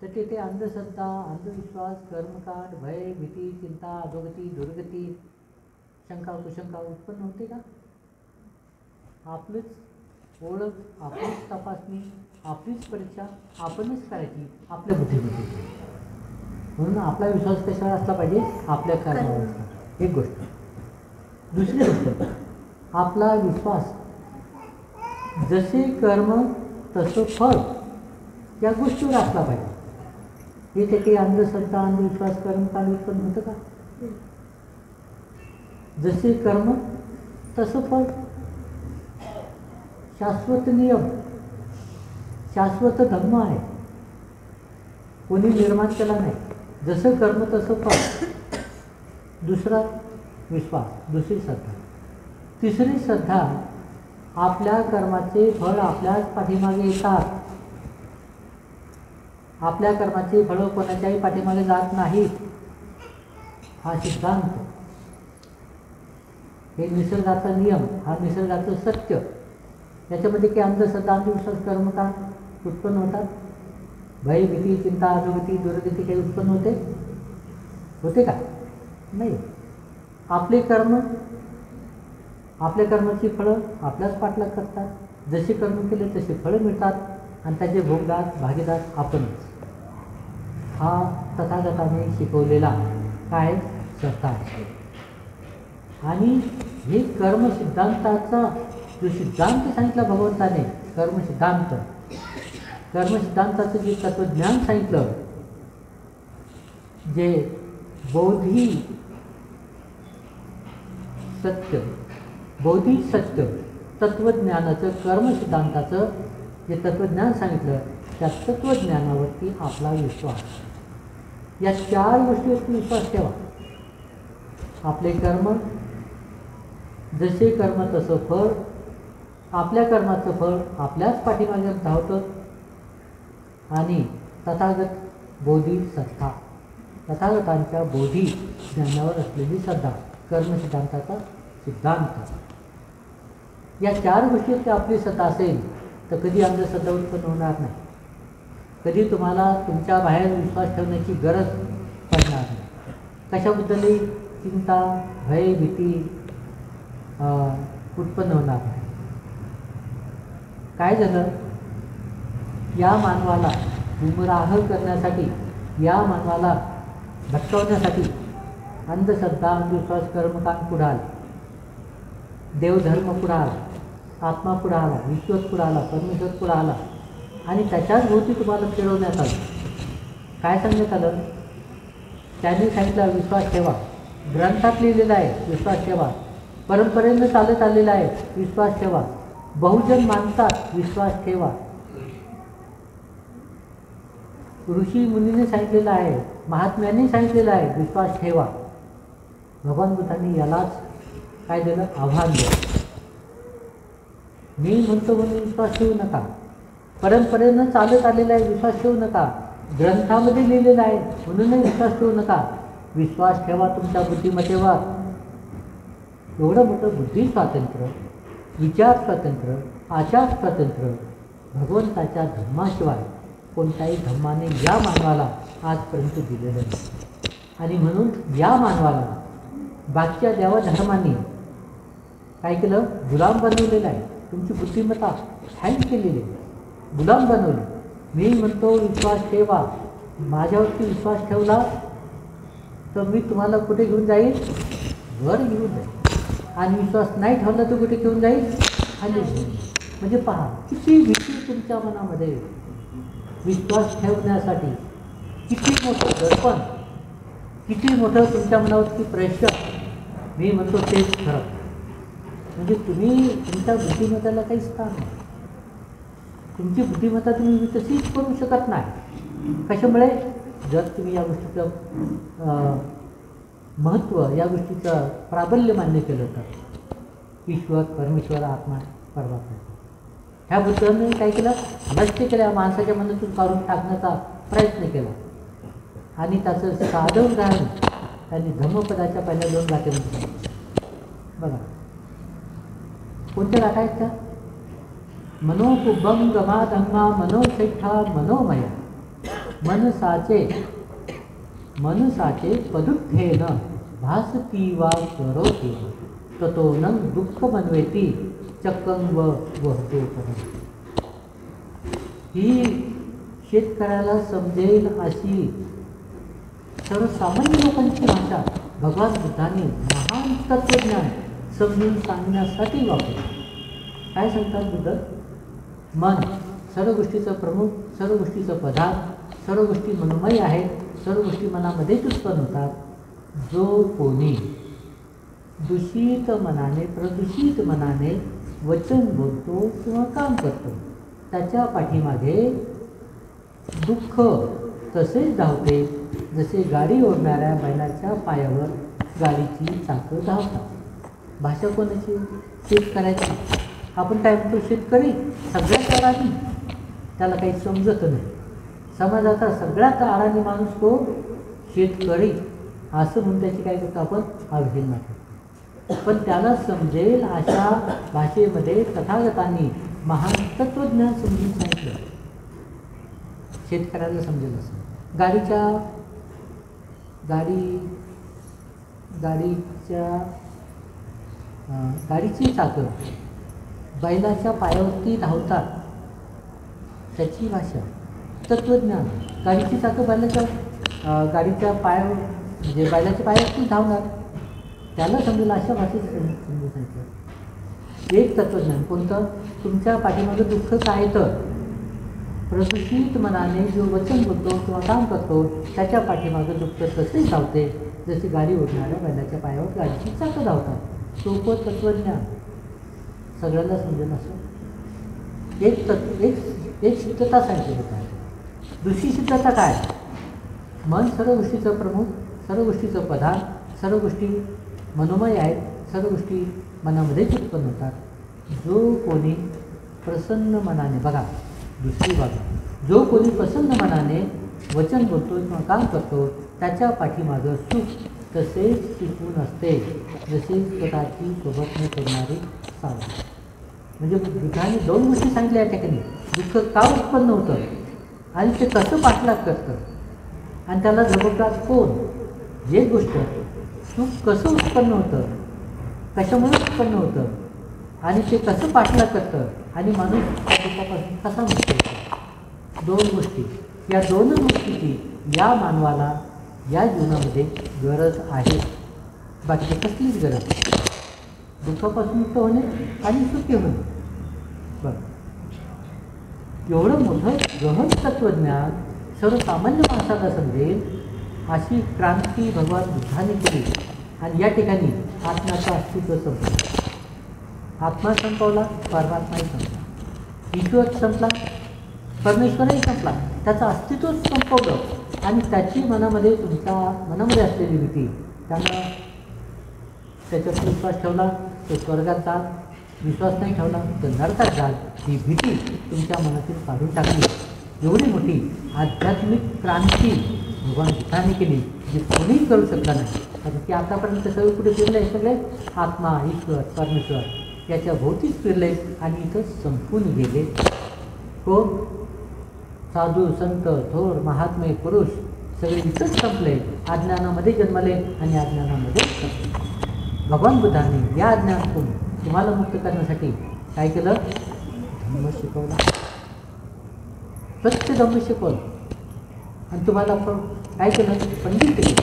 तर तिथे अंधश्रद्धा, अंधविश्वास, कर्मकांड, भय, भीती, चिंता, अधोगती, दुर्गती, शंका कुशंका उत्पन्न होते का? आपलीच ओळख, आपलीच तपासणी, आपलीच परीक्षा आपणच करायची आपल्या बुद्धीमध्ये. म्हणून आपला विश्वास कशावर असला पाहिजे? आपल्या कर्मावर असला. एक गोष्ट. दुसरी गोष्ट, आपला विश्वास जसे कर्म तसं फळ या गोष्टीवर असला पाहिजे. हे काही अंधश्रद्धा, अंधविश्वास, कर्मकांड उत्पन्न होतं का? जसे कर्म तसं फळ. शाश्वत नियम, शाश्वत धर्म आहे, कोणी निर्माण केला नाही. जसं कर्म तसं फळ. दुसरा विश्वास, दुसरी श्रद्धा. तिसरी श्रद्धा, आपल्या कर्माचे फळ आपल्याच पाठीमागे येतात. आपल्या कर्माचे फळं कोणाच्याही पाठीमागे जात नाहीत, हा सिद्धांत. हे निसर्गाचा नियम, हा निसर्गाचं सत्य. याच्यामध्ये काही अंधश्रद्धा, अंधविश्वास, कर्मकांड उत्पन्न होतात? भय, भीती, चिंता, अधोगती, दुर्गती काही उत्पन्न होते का? नाही. आपले कर्म, आपल्या कर्माची फळं आपल्याच पाठलाग करतात. जसे कर्म केले तसे फळं मिळतात आणि त्याचे भोगदार, भागीदार आपणच. हा तथागताने शिकवलेला काय श्रद्धा आहे. आणि हे कर्मसिद्धांताचा जो सिद्धांत सांगितला भगवंताने, कर्मसिद्धांत, कर्मसिद्धांताचं जे तत्त्वज्ञान सांगितलं, जे बौद्धी सत्य, बौद्धिक सत्य तत्त्वज्ञानाचं, कर्मसिद्धांताचं जे तत्त्वज्ञान सांगितलं, त्या तत्त्वज्ञानावरती आपला विश्वास, या 4 गोष्टीवरती विश्वास ठेवा. आपले कर्म, जसे कर्म तसं फळ, आपल्या कर्माचं फळ आपल्याच पाठीमागे धावतं. आणि तथागत बोधी श्रद्धा, तथागतांच्या बोधी ज्ञानावर असलेली श्रद्धा, कर्मसिद्धांताचा सिद्धांत. या 4 गोष्टीत आपली श्रद्धा असेल तर कधी अंधश्रद्धा उत्पन्न होणार नाही. कधी तुम्हाला तुमच्या बाहेर विश्वास ठेवण्याची गरज पडणार नाही. कशाबद्दलही चिंता, भय, भीती उत्पन्न होणार नाही. काय झालं? या मानवाला गुमराह करण्यासाठी, या मानवाला भटकवण्यासाठी अंधश्रद्धा, अंधविश्वास, कर्मकांड पुढे आला, देवधर्म पुढे आला, आत्मा पुढे आला, विश्वत पुढे आला, परमेश्वर पुढे आला आणि त्याच्याच भोवती तुम्हाला फिरवण्यात आलं. काय सांगण्यात आलं? त्यांनी सांगितलं विश्वास ठेवा. ग्रंथात लिहिलेला आहे विश्वास ठेवा. परंपरेनं चालत आलेला आहे विश्वास ठेवा. बहुजन मानतात विश्वास ठेवा. ऋषी मुनीने सांगितलेलं आहे, महात्म्यांनी सांगितलेलं आहे विश्वास ठेवा. भगवान बुद्धांनी यालाच काय दिलं? आव्हान दिलं. मी म्हणतो म्हणून विश्वास ठेवू नका. परंपरेनं चालत आलेला आहे विश्वास ठेवू नका. ग्रंथामध्ये लिहिलेलं आहे म्हणूनही विश्वास ठेवू नका. विश्वास ठेवा तुमच्या बुद्धिमत्तेवर. एवढं मोठं बुद्धी स्वातंत्र्य, विचार स्वातंत्र्य, आचार स्वातंत्र्य भगवंताच्या धर्माशिवाय कोणत्याही धर्माने या मानवाला आजपर्यंत दिलेलं नाही. आणि म्हणून या मानवाला बाकीच्या देवधर्मांनी काय केलं? गुलाम बनवलेलं आहे. तुमची बुद्धिमत्ता हँग केलेली आहे, गुलाम बनवली. मी म्हणतो विश्वास ठेवा. माझ्यावरती विश्वास ठेवला तर मी तुम्हाला कुठे घेऊन जाईल? वर घेऊन जाईल. आणि विश्वास नाही ठेवला तर कुठे घेऊन जाईल? खाली घेऊन. म्हणजे पहा किती भीती तुमच्या मनामध्ये. विश्वास ठेवण्यासाठी किती मोठं दडपण, किती मोठं तुमच्या मनावरती प्रेशर. मी म्हणतो तेच खरं. म्हणजे तुम्ही तुमच्या बुद्धिमत्तेला काही स्थान नाही. तुमची बुद्धिमत्ता तुम्ही विकसित करू शकत नाही. कशामुळे? जर तुम्ही या गोष्टीचं महत्त्व, या गोष्टीचं प्राबल्य मान्य केलं तर ईश्वर, परमेश्वर, आत्मा, परमात्मा. ह्या बुद्धाने काय केलं, नष्ट केल्या, माणसाच्या मनातून काढून टाकण्याचा प्रयत्न केला. आणि त्याचं साधं उदाहरण त्यांनी धम्मपदाच्या पहिल्या 2 गाथेमध्ये बघा. कोणत्या गाथा आहेत त्या? मनोकुब्बम गमा धम्मा मनोशेठा मनोमया मनसाचे पदुत्थेन भासती वा करोति ततो न दुःख मनवेती चक्कं व वहतो परम. ही शेतकऱ्याला समजेल अशी सर्वसामान्य लोकांची भाषा भगवान बुद्धाने महान तत्वज्ञान समजून सांगण्यासाठी वापरली. काय सांगतात बुद्ध? मन सर्व गोष्टीचं प्रमुख, सर्व गोष्टीचं प्रधान, सर्व गोष्टी मनोमय आहेत, सर्व गोष्टी मनामध्येच उत्पन्न होतात. जो कोणी दूषित मनाने, प्रदूषित मनाने वचन बोलतो किंवा काम करतो त्याच्या पाठीमागे दुःख तसेच धावते जसे गाडी ओढणाऱ्या बैलाच्या पायावर गाडीची चाकं धावतात. भाषा कोणाची? शेतकऱ्याची. आपण काय म्हणतो? शेतकरी सगळ्यात अडाणी, त्याला काही समजत नाही. समाजाचा सगळ्यात अडाणी माणूस तो शेतकरी असं म्हणून त्याची काय करतो आपण? अवहेलना करतो. पण त्याला समजेल अशा भाषेमध्ये तथागतांनी महान तत्वज्ञान समजून सांगितलं. शेतकऱ्याला समजेल असं. गाडीची चाकं बैलाच्या पायावरती धावतात, त्याची भाषा तत्वज्ञान. गाडीची चाकं गाडीच्या पायावर म्हणजे बैलाच्या पायावरती धावणार, त्याला समजेल अशा भाषेत समजून सांगितलं. एक तत्वज्ञान कोणतं? तुमच्या पाठीमागं दुःख काय तर प्रदूषित मनाने जो वचन बोलतो किंवा काम करतो त्याच्या पाठीमागं दुःख तसेच धावते जसे गाडी ओढणाऱ्या बैलाच्या पायावर गाडीची चाकं धावतात. सोपं तत्वज्ञान सगळ्यांना समजेल असं. एक सिद्धता सांगितली होती. दुसरी सिद्धता काय? मन सर्व गोष्टीचं प्रमुख, सर्व गोष्टीचं प्रधान, सर्व गोष्टी मनोमय आहेत, सर्व गोष्टी मनामध्येच उत्पन्न होतात. जो कोणी प्रसन्न मनाने, बघा दुसरी बाजू, जो कोणी प्रसन्न मनाने वचन बोलतो किंवा काम करतो त्याच्या पाठीमागं सुख तसेच टिकून असते जसे स्वतःची सोबत न करणारी सावली. म्हणजे बुद्धाने 2 गोष्टी सांगितल्या या ठिकाणी. दुःख का उत्पन्न होतं आणि ते कसं पाठलाग करतं आणि त्याला जबाबदार कोण. एक गोष्ट, सुख कसं उत्पन्न होतं, कशामुळे उत्पन्न होतं आणि ते कसं पाठलाग करतं आणि माणूस त्या दुःखापासून कसा मुक्त होतो. 2 गोष्टी. या 2 गोष्टीची या मानवाला या जीवनामध्ये गरज आहे. बाकी कसलीच गरज नाही. दुःखापासून मुक्त होणे आणि सुखी होणे. बरं, एवढं मोठं गहन तत्वज्ञान सर्वसामान्य माणसाला समजेल अशी क्रांती भगवान बुद्धाने केली. आणि या ठिकाणी आत्म्याचं अस्तित्व संपलं. आत्मा संपवला, परमात्माही संपला. ईश्वर संपला, परमेश्वरही संपला. त्याचं अस्तित्वच संपवलं आणि त्याची तुमच्या मनामध्ये असलेली भीती, त्यानं त्याच्यात विश्वास ठेवला तो स्वर्गात जाल, विश्वास नाही ठेवला तर नरकात जाल. ही भीती तुमच्या मनातून काढून टाकली. एवढी मोठी आध्यात्मिक क्रांती भगवान बुद्धाने केली जी कोणीही करू शकला नाही. कारण की आतापर्यंत सगळे कुठे फिरले? सगळे आत्मा, ईश्वर, परमेश्वर याच्या भोवतीच फिरले आणि इथं संपून गेले. कोण? साधू, संत, थोर, महात्मे, पुरुष सगळे इथंच संपले. अज्ञानामध्ये जन्मले आणि अज्ञानामध्ये संपले. भगवान बुद्धांनी या अज्ञानातून तुम्हाला मुक्त करण्यासाठी काय केलं? धम्म शिकवला. सत्य धम्म शिकवलं आणि तुम्हाला काय केलं? पंडित केले.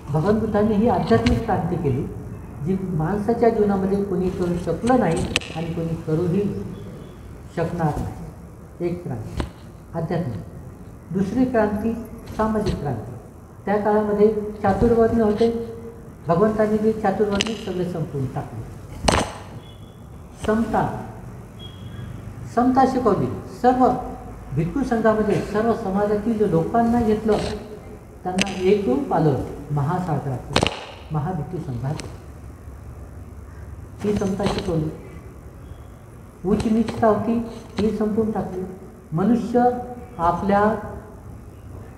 भगवान बुद्धांनी ही आध्यात्मिक क्रांती केली जी माणसाच्या जीवनामध्ये कोणी करू शकलं नाही आणि कोणी करूही शकणार नाही. एक क्रांती आध्यात्मिक. दुसरी क्रांती सामाजिक क्रांती. त्या काळामध्ये चातुर्वर्ण्य होते. भगवंतांनी बी चातुर्वर्ण्य सगळे संपवून टाकले. समता शिकवली. सर्व भिक्खू संघामध्ये सर्व समाजातील लोकांना घेतलं, त्यांना एक रूप आलं महासागरात, महाभिक्खू संघात. ही समता शिकवली. उच्च नीचता होती ही संपून टाकली. मनुष्य आपल्या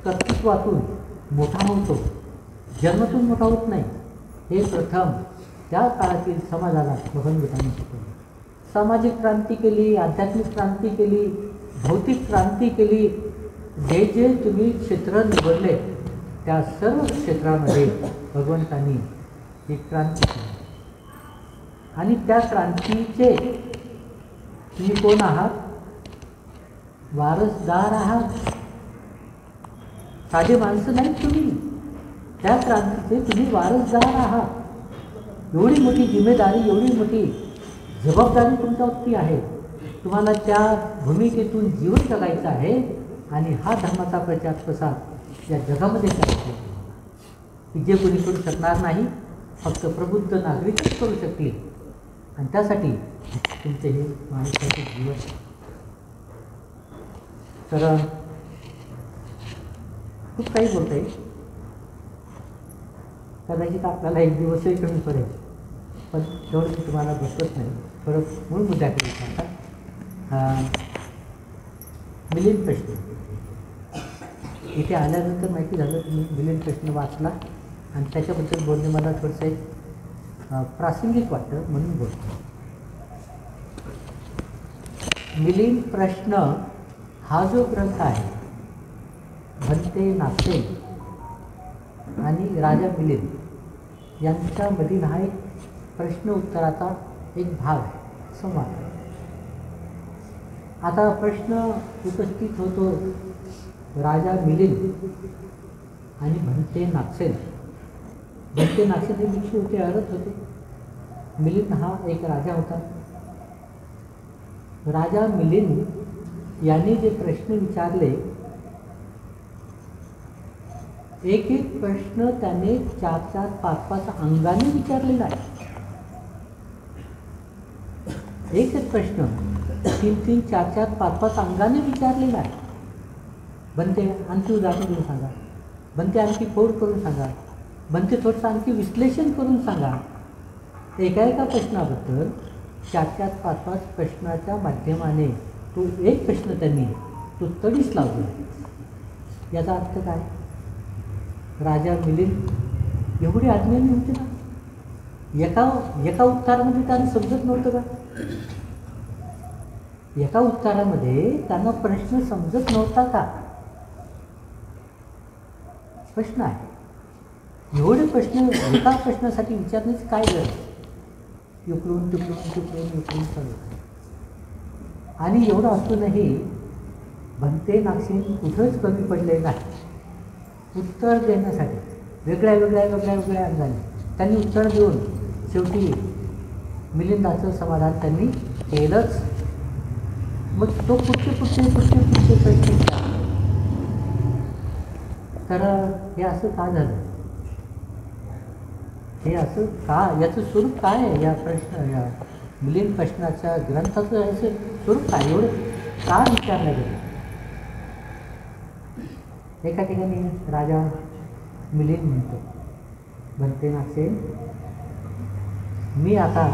कर्तृत्वातून मोठा होतो, जन्मातून मोठा होत नाही. हे प्रथम त्या काळातील समाजाला भगवंतांनी शिकवले. सामाजिक क्रांती केली, आध्यात्मिक क्रांती केली, भौतिक क्रांती केली. जे जे तुम्ही क्षेत्र निवडले त्या सर्व क्षेत्रामध्ये भगवंतांनी ही क्रांती केली. आणि त्या क्रांतीचे तुम्ही कोण आहात? वारसदार आहात. साधे माणसं नाहीत तुम्ही, त्या क्रांतीचे तुम्ही वारसदार आहात. एवढी मोठी जिम्मेदारी, एवढी मोठी जबाबदारी तुमच्यावरती आहे. तुम्हाला त्या भूमिकेतून जीवन जगायचं आहे आणि हा धर्माचा प्रचार प्रसार या जगामध्ये करायचा आहे की जे कोणी करू शकणार नाही, फक्त प्रबुद्ध नागरिकच करू शकतील. आणि त्यासाठी तुमचे हे माणसाचे जीवन. तर खूप काही बोलता येईल, कदाचित आपल्याला एक दिवसही कमी पडेल, पण तेवढं मी तुम्हाला बसवत नाही. थोडं मूळ मुद्द्याकडे सांगतात. मिलिंद प्रश्न इथे आल्यानंतर माहिती झालं तुम्ही मिलिंद प्रश्न वाचला आणि त्याच्याबद्दल बोलणे मला थोडंसं एक प्रासंगिक वाटतं म्हणून बोलतो. मिलिंद प्रश्न हा जो ग्रंथ आहे, भंते नागसेन आणि राजा मिलिंद यांच्यामधील हा एक प्रश्न उत्तराचा एक भाग आहे, संवाद. आता प्रश्न उपस्थित होतो राजा मिलिंद आणि भंते नागसेन. भंते नागसेन हे भिक्षू होते, अरत होते. मिलिंद हा एक राजा होता. राजा मिलिंद यांनी जे प्रश्न विचारले, एक एक प्रश्न त्याने 4-4, 5-5 अंगाने विचारलेला आहे. एक एक प्रश्न 3-3, 4-4, 5-5 अंगाने विचारलेला आहे. बनते आणखी उदाहरण देऊन सांगा, बनते आणखी फोड करून सांगा, बनते थोडंसं आणखी विश्लेषण करून सांगा. एका एका प्रश्नाबद्दल 4-4, 5-5 प्रश्नाच्या माध्यमाने तो एक प्रश्न त्यांनी तो तडीस लावला. याचा अर्थ काय? राजा मिलिंद एवढी अज्ञानी होते ना, एका उत्तरामध्ये त्यांना समजत नव्हतं का? एका उत्तरामध्ये त्यांना प्रश्न समजत नव्हता का? प्रश्न आहे. एवढे प्रश्न एका प्रश्नासाठी विचारण्याची काय गरज? इकडून तिकडून चालू. आणि एवढं असूनही भंते नागसेन कुठंच कमी पडले नाही. उत्तर देण्यासाठी वेगळ्या अंगाने त्यांनी उत्तर देऊन शेवटी मिलिंदाचं समाधान त्यांनी केलंच. मग तो पुढचे प्रश्न. तर हे असं का झालं? हे असं का? याचं स्वरूप काय आहे? या मिलिंद प्रश्नाच्या ग्रंथाचं याचं स्वरूप काय? एवढं का विचारलं गेलं? एका ठिकाणी राजा मिलिंद म्हणतो, भंते नागसेन, मी आता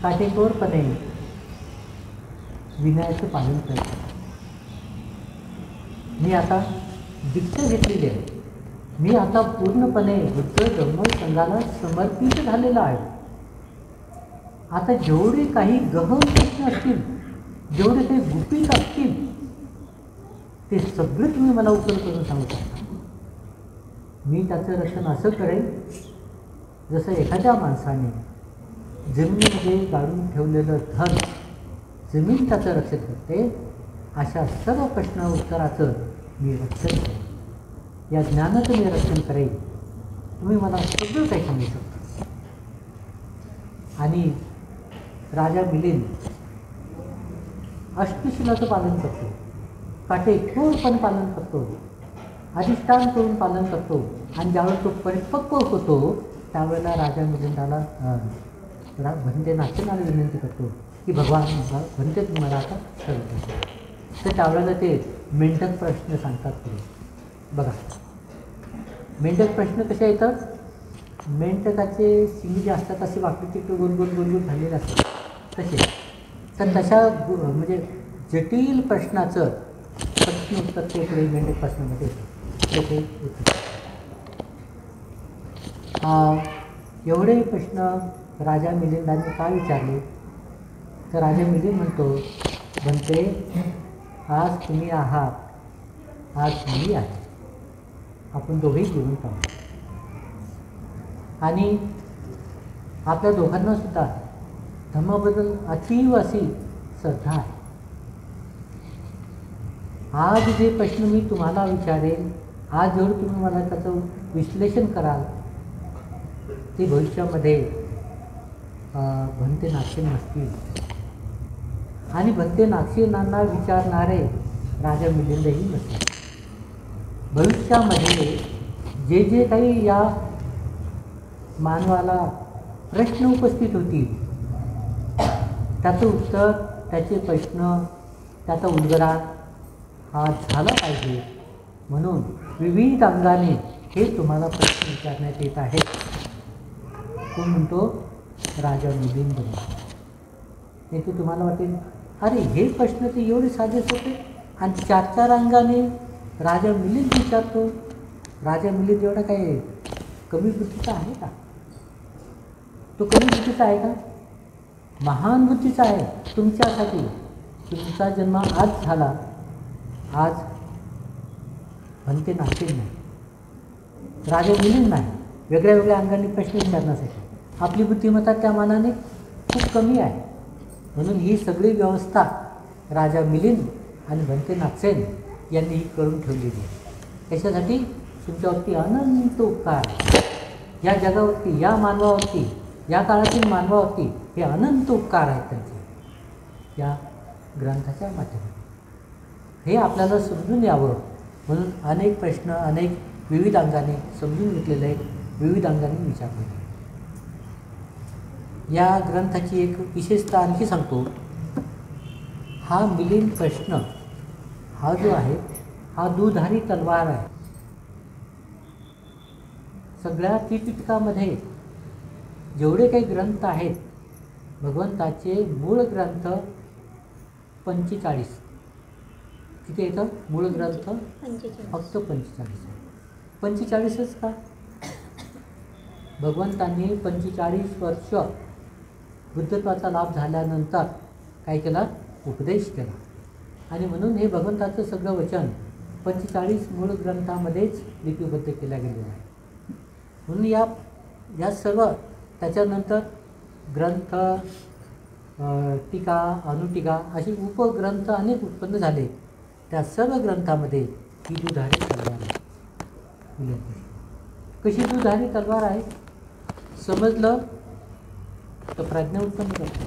काटेकोरपणे विनयाचं पालन करतो. मी आता दीक्षा घेतलेली आहे. मी आता पूर्णपणे बुद्ध धम्म संघाला समर्पित झालेला आहे. आता जेवढे काही गहन प्रश्न असतील, जेवढे काही गुपित असतील, ते सगळे तुम्ही मला उत्तर करून सांगू शकता. मी त्याचं रक्षण असं करेन जसं एखाद्या माणसाने जमिनीमध्ये गाडून ठेवलेलं धन जमीन त्याचं रक्षण करते, अशा सर्व प्रश्न उत्तराचं मी रक्षण करेन. या ज्ञानाचं मी रक्षण करेन. तुम्ही मला सगळं काही सांगू शकता. आणि राजा मिलिंद अष्टशिलाचं पालन करतो, काटेकोरपणे पालन करतो, अधिष्ठान करून पालन करतो. आणि ज्यावेळेस तो परिपक्व होतो त्यावेळेला राजा मिलिंदाला भंते नागसेनाला विनंती करतो की भगवान भंते तुम्हाला आता सर्व. तर त्यावेळेला ते मेंढक प्रश्न सांगतात पुढे. बघा मेंढक प्रश्न कसे येतात? मेंढकाचे शिंग जे असतात असे वाकडे तिकडे गोल गोल गोल गोल झालेले असतात तसे. तर तशा म्हणजे जटिल प्रश्नाचं प्रश्न उत्तर ते पुढे मेंढक प्रश्नामध्ये येते. एवढे प्रश्न राजा मिलिंदाने का विचारले? तर राजा मिलिंद म्हणते आज तुम्ही आहात, आज मी आहे, आपण दोघेही जिवंत आहोत. आणि आपल्या दोघांना सुद्धा धर्माबद्दल अतीव अशी श्रद्धा आहे. आज जे प्रश्न मी तुम्हाला विचारेल, आज जेवढं तुम्ही मला त्याचं विश्लेषण कराल ते भविष्यामध्ये भंते नागसेन नसतील. आणि भंते नागसेनांना विचारणारे राजा मिलिंदही नसतील. भविष्यामध्ये जे जे काही या मानवाला प्रश्न उपस्थित होतील त्याचं उत्तर, त्याचे प्रश्न, त्याचा उलगडा हा झाला पाहिजे. म्हणून विविध अंगाने हे तुम्हाला प्रश्न विचारण्यात येत आहेत. कोण म्हणतो? राजा मिलिंद. नाही तर तुम्हाला वाटेल अरे हे प्रश्न ते एवढे साधेच होते आणि चार चार अंगाने राजा मिलिंद विचारतो. राजा मिलिंद एवढा काय कमी बुद्धीचा आहे का? तो कमी बुद्धीचा आहे का? महान बुद्धीचा आहे. तुमच्यासाठी तुमचा जन्म आज झाला, आज भंते नागसेन नाही, राजा मिलिंद नाही. वेगळ्या वेगळ्या अंगाने प्रश्न विचारण्यासाठी आपली बुद्धिमत्ता त्या मानाने खूप कमी आहे. म्हणून ही सगळी व्यवस्था राजा मिलिंद आणि भंते नागसेन यांनी ही करून ठेवलेली आहे. त्याच्यासाठी तुमच्यावरती अनंत उपकार आहे. या जगावरती, या मानवावरती, या काळातील मानवावरती हे अनंत उपकार आहेत त्यांचे या ग्रंथाच्या माध्यमातून. हे आपल्याला समजून यावं म्हणून अनेक प्रश्न अनेक विविध अंगाने समजून घेतलेले आहेत, विविध अंगाने विचारलेले. या ग्रंथाची एक विशेषता आणखी सांगतो. हा मिलिंद प्रश्न हा जो आहे हा दुधारी तलवार आहे. सगळ्या त्रिपिटकामध्ये जेवढे काही ग्रंथ आहेत भगवंताचे मूळ ग्रंथ 45. किती येतं मूळ ग्रंथ? फक्त 45. 45च का? भगवंतांनी 45 वर्ष बुद्धत्वाचा लाभ झाल्यानंतर काय केला? उपदेश केला. आणि म्हणून हे भगवंताचं सगळं वचन 45 मूळ ग्रंथामध्येच लिपिबद्ध केलं गेलेलं आहे. म्हणून या सर्व त्याच्यानंतर ग्रंथ, टीका, अनुटीका असे उपग्रंथ अनेक उत्पन्न झाले. त्या सर्व ग्रंथामध्ये ही दुधारी तलवार आहे. कशी दुधारी तलवार आहे? समजलं तर प्रज्ञा उत्पन्न करतो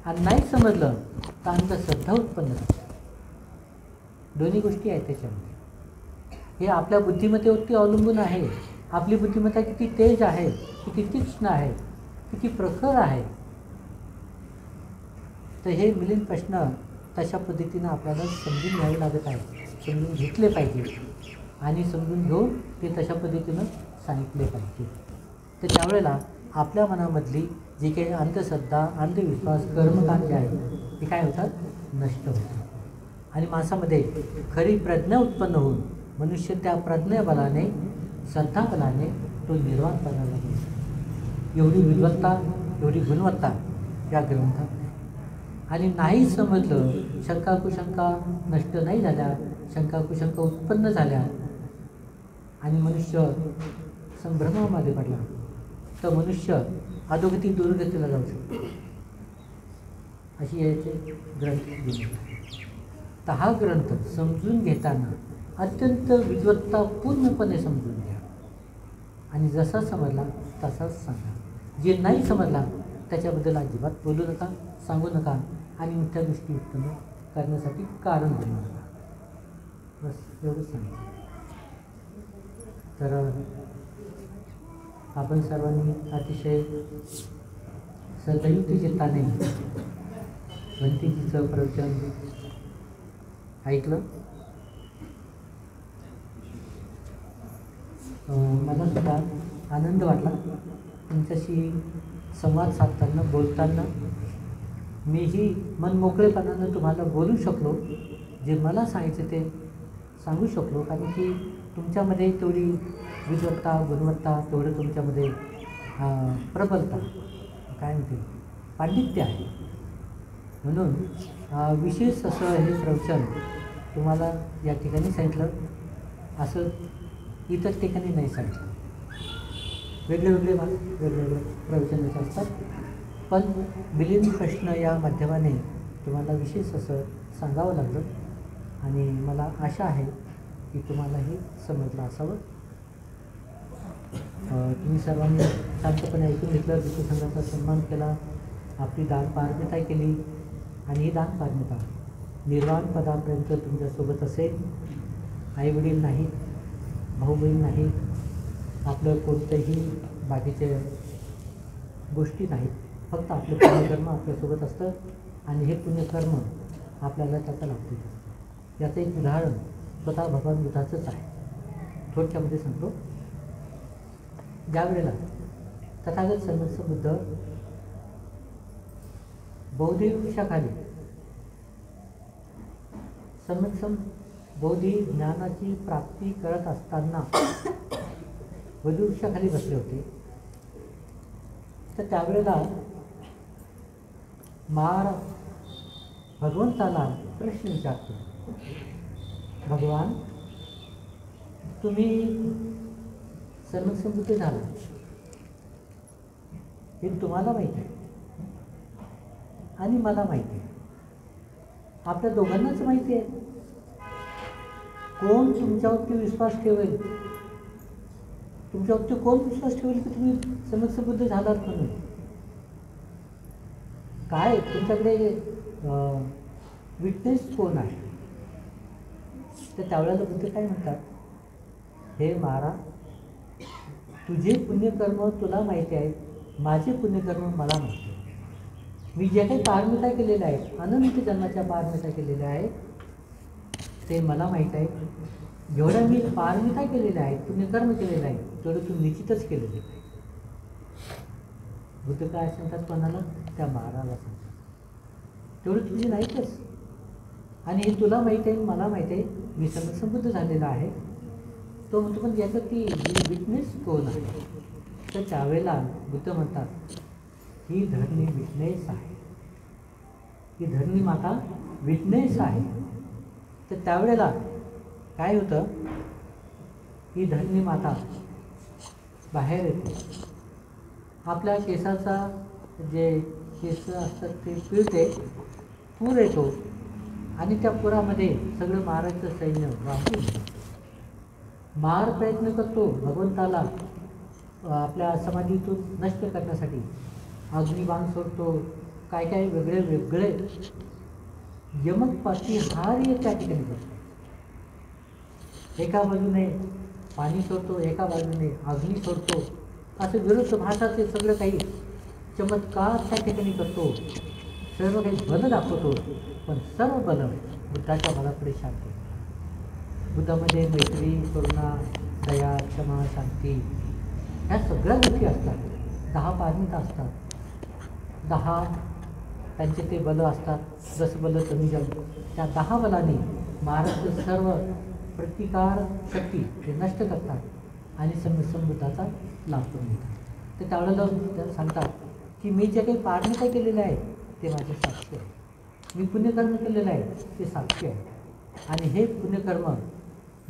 आणि नाही समजलं तर अंधश्रद्धा उत्पन्न करतो. दोन्ही गोष्टी आहेत त्याच्यामध्ये. हे आपल्या बुद्धिमत्तेवरती अवलंबून आहे. आपली बुद्धिमत्ता किती तेज आहे, किती तीक्ष्ण आहे, किती प्रखर आहे. तर हे मिलिंद प्रश्न तशा पद्धतीनं आपल्याला समजून घ्यावे लागत आहे, समजून घेतले पाहिजे आणि समजून घेऊन ते तशा पद्धतीनं सांगितले पाहिजे. तर त्यावेळेला आपल्या मनामधली जी काही अंधश्रद्धा, अंधविश्वास, कर्मकांड जे आहे ते काय होतात? नष्ट होतात. आणि माणसामध्ये खरी प्रज्ञा उत्पन्न होऊन मनुष्य त्या प्रज्ञाबलाने, श्रद्धाबलाने तो निर्वाण करायला लागतो. एवढी विद्वत्ता, एवढी गुणवत्ता या ग्रंथात. आणि नाही समजलं, शंका कुशंका नष्ट नाही झाल्या, शंका कुशंका उत्पन्न झाल्या आणि मनुष्य संभ्रमामध्ये पडला तर मनुष्य अधोगती दुर्गतीला जाऊ शकतो. अशी याचे ग्रंथ दिले. तर हा ग्रंथ समजून घेताना अत्यंत विद्वत्ता पूर्णपणे समजून घ्या आणि जसा समजला तसाच सांगा. जे नाही समजला त्याच्याबद्दल अजिबात बोलू नका, सांगू नका आणि मोठ्या गोष्टी उत्पन्न करण्यासाठी कारण बनवू नका. बस एवढंच सांगितलं. तर आपण सर्वांनी अतिशय सदयुक्ती चित्ताने भंतेजीचं प्रवचन ऐकलं. मला सुद्धा आनंद वाटला तुमच्याशी संवाद साधताना बोलताना. मीही मन मोकळेपणानं तुम्हाला बोलू शकलो, जे मला सांगायचं ते सांगू शकलो, कारण की तुमच्यामध्ये तेवढी विद्वत्ता गुणवत्ता, तेवढं तुमच्यामध्ये प्रबलता, काय म्हणते पांडित्य आहे. म्हणून विशेष असं हे प्रवचन तुम्हाला या ठिकाणी सांगितलं, असं इतर ठिकाणी नाही सांगितलं. वेगळे प्रवचनाचे असतात, पण मिलिंद प्रश्न या माध्यमाने तुम्हाला विशेष असं सांगावं लागलं आणि मला आशा आहे की तुम्हालाही समजलं असावं. तुम्ही सर्वांनी शांतपणे ऐकून घेतलं, विष्णुसंघाचा सन्मान केला, आपली दान पारमिता केली आणि ही दान पारमिता निर्वाण पदापर्यंत तुमच्यासोबत असेल. आईवडील नाहीत, भाऊ बहीण नाहीत, आपलं कोणत्याही बाकीच्या गोष्टी नाहीत, फक्त आपलं पुण्यकर्म आपल्यासोबत असतं आणि हे पुण्यकर्म आपल्याला त्याचा लाभ देतं. याचं एक उदाहरण स्वतः भगवान बुद्धाचंच आहे. थोडक्यामध्ये सांगतो. ज्या वेळेला तथागत समर्थ बुद्ध बौद्धी वृक्षाखाली समक्षम बौद्धी ज्ञानाची प्राप्ती करत असताना बौद्धी वृक्षाखाली बसले होते. तर त्यावेळेला महाराज भगवंताला प्रश्न विचारतो, भगवान तुम्ही सर्वसंमती झाला हे तुम्हाला माहीत आहे आणि मला माहिती आहे, आपल्या दोघांनाच माहिती आहे. कोण तुमच्यावरती विश्वास ठेवेल, तुमच्यावरती कोण विश्वास ठेवेल की तुम्ही समर्थबुद्ध झालात म्हणून? काय तुमच्याकडे विटनेस कोण आहे? तर त्यावेळेला बुद्ध काय म्हणतात, हे महाराज तुझे पुण्यकर्म तुला माहिती आहे, माझे पुण्यकर्म मला माहिती आहे. मी जे काही पारमिता केलेल्या आहेत, अनंत जन्माच्या पारमिता केलेल्या आहेत, ते मला माहीत आहे. जेवढ्या मी पारमिता केलेल्या आहेत, पुण्यकर्म केलेलं आहे, तेवढं तू निश्चितच केलेलं आहे. बुद्ध काय सांगतात कोणाला? त्या महाराला सांगतात, तेवढं तुझी नाहीतच. आणि हे तुला माहीत आहे, मला माहीत आहे, मी समबुद्ध झालेला आहे. तो म्हणतो पण याचं ती विटनेस कोण आहे? तर त्यावेळेला बुद्ध म्हणतात, ही धरणी विटनेस आहे, ही धरणी माता विटनेस आहे. तर त्यावेळेला काय होतं, ही धरणी माता बाहेर येते, आपल्या केसाचा जे केस असतात ते पिळते, पूर येतो आणि त्या पुरामध्ये सगळं महाराजचं सैन्य वाहून मार प्रयत्न करतो भगवंताला आपल्या समाधीतून नष्ट करण्यासाठी. अग्निबाण सोडतो, काय काय वेगळे वेगळे यमक प्रतिहार्य त्या ठिकाणी करतो. एका बाजूने पाणी सोडतो, एका बाजूने अग्नी सोडतो, असं विरुद्ध भाषाचे सगळं काही चमत्कार त्या ठिकाणी करतो, सर्व काही बल दाखवतो. पण सर्व बल बुद्धाच्या बलापुढे शांत. बुद्धामध्ये मैत्री, करुणा, दया, क्षमा, शांती ह्या सगळ्या गोष्टी असतात. 10 पारमिता असतात, 10 त्यांचे ते बलं असतात. जसं बलं तनुजम, त्या 10 बलाने महाराज सर्व प्रतिकार शक्ती ते नष्ट करतात आणि समबुद्धाचा लाभ करून घेतात. ते त्यावेळेला त्यांना सांगतात की मी जे काही पारमिता केलेले आहे ते माझे साक्षी आहे, मी पुण्यकर्म केलेलं आहे ते साक्षी आहे, आणि हे पुण्यकर्म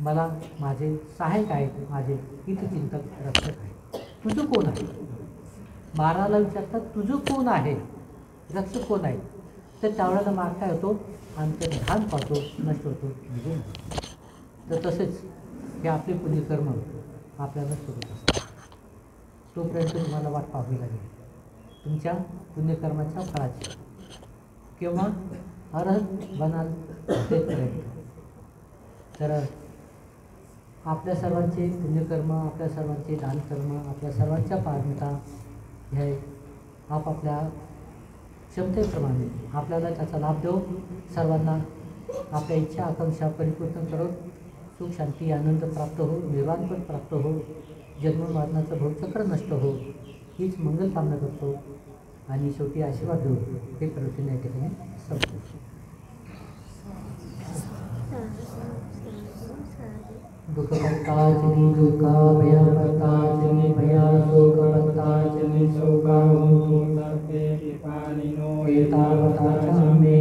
मला माझे सहाय्यक आहेत, माझे हितचिंतक रक्षक आहे. तुझं कोण आहे? महाराला विचारतात, तुझं कोण आहे, रक्षक कोण आहे? तर त्यावेळेला मार काय होतो, आमचं ध्यान पाहतो, नष्ट होतो, निघून. तर तसेच हे आपले पुण्यकर्म आपल्याला सोडत असतात. तोपर्यंत तुम्हाला वाट पाहावी लागेल तुमच्या पुण्यकर्माच्या फळाची, किंवा अर्हत बनाल तेपर्यंत. तर आपल्या सर्वांचे पुण्यकर्म, आपल्या सर्वांचे दानकर्म, आपल्या सर्वांच्या पारमिता हे आपापल्या क्षमतेप्रमाणे आपल्याला त्याचा लाभ देऊ. सर्वांना आपल्या इच्छा आकांक्षा परिपूर्ण करून सुख शांती आनंद प्राप्त हो, निर्वाणपण प्राप्त हो, जन्ममरणाचं भवचक्र नष्ट हो हीच मंगल कामना करतो आणि शेवटी आशीर्वाद देऊ हे प्रवचन या ठिकाणी संपतो. दुःखपत्ताचिनी दुःखा भयपत्ताचिनी भया शोकपत्ताचिनी शोका एतावताचामे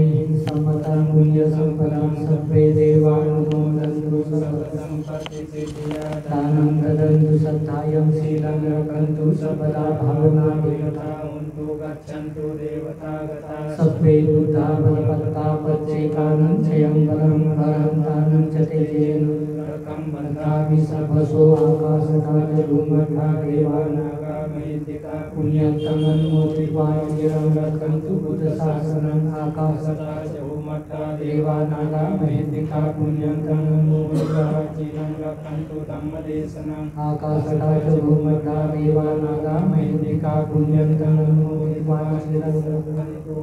सम्मतं पुण्यसम्पदं सर्वे देवानुमोदन्तु दानं ददन्तु सत्तायं शीलं रक्षन्तु सर्वदा भावना देवतावन्तु गच्छन्तु देवतागता सर्वे बुद्धा बलपत्ता पच्चैकानं चयं बलं वरन्तानं च तेजेन रकं बन्धाभि सर्वसो आकाशकाच धूमठा देवानागा मयितिका पुण्यन्तम् अनुमोदित्वा चिरं रक्षन्तु बुद्धशासनम् आकाशकाच भूमठा देवानागा मयितिका पुण्यन्तम् अनुमोदित्वा चिरं रक्षन्तु धम्मदेशनम् आकाशकाच भूमठा देवानागा मयितिका पुण्यन्तम् अनुमोदित्वा चिरं रक्षन्तु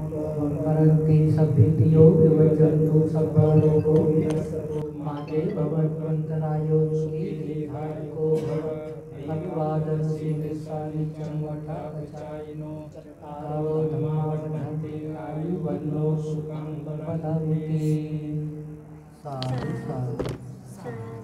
परन्ति सभ्यतियो विवर्जन्तु सर्वलोको विनश्यतु माते भवद्वन्तरायो श्रीदीर्घायुको भव अभिवादन श्रीनिशानिचं वटाकचायिनो चत्तारो धर्मावधन्ते आयुर्वन्नो सुखं बलवन्ति साधु साधु.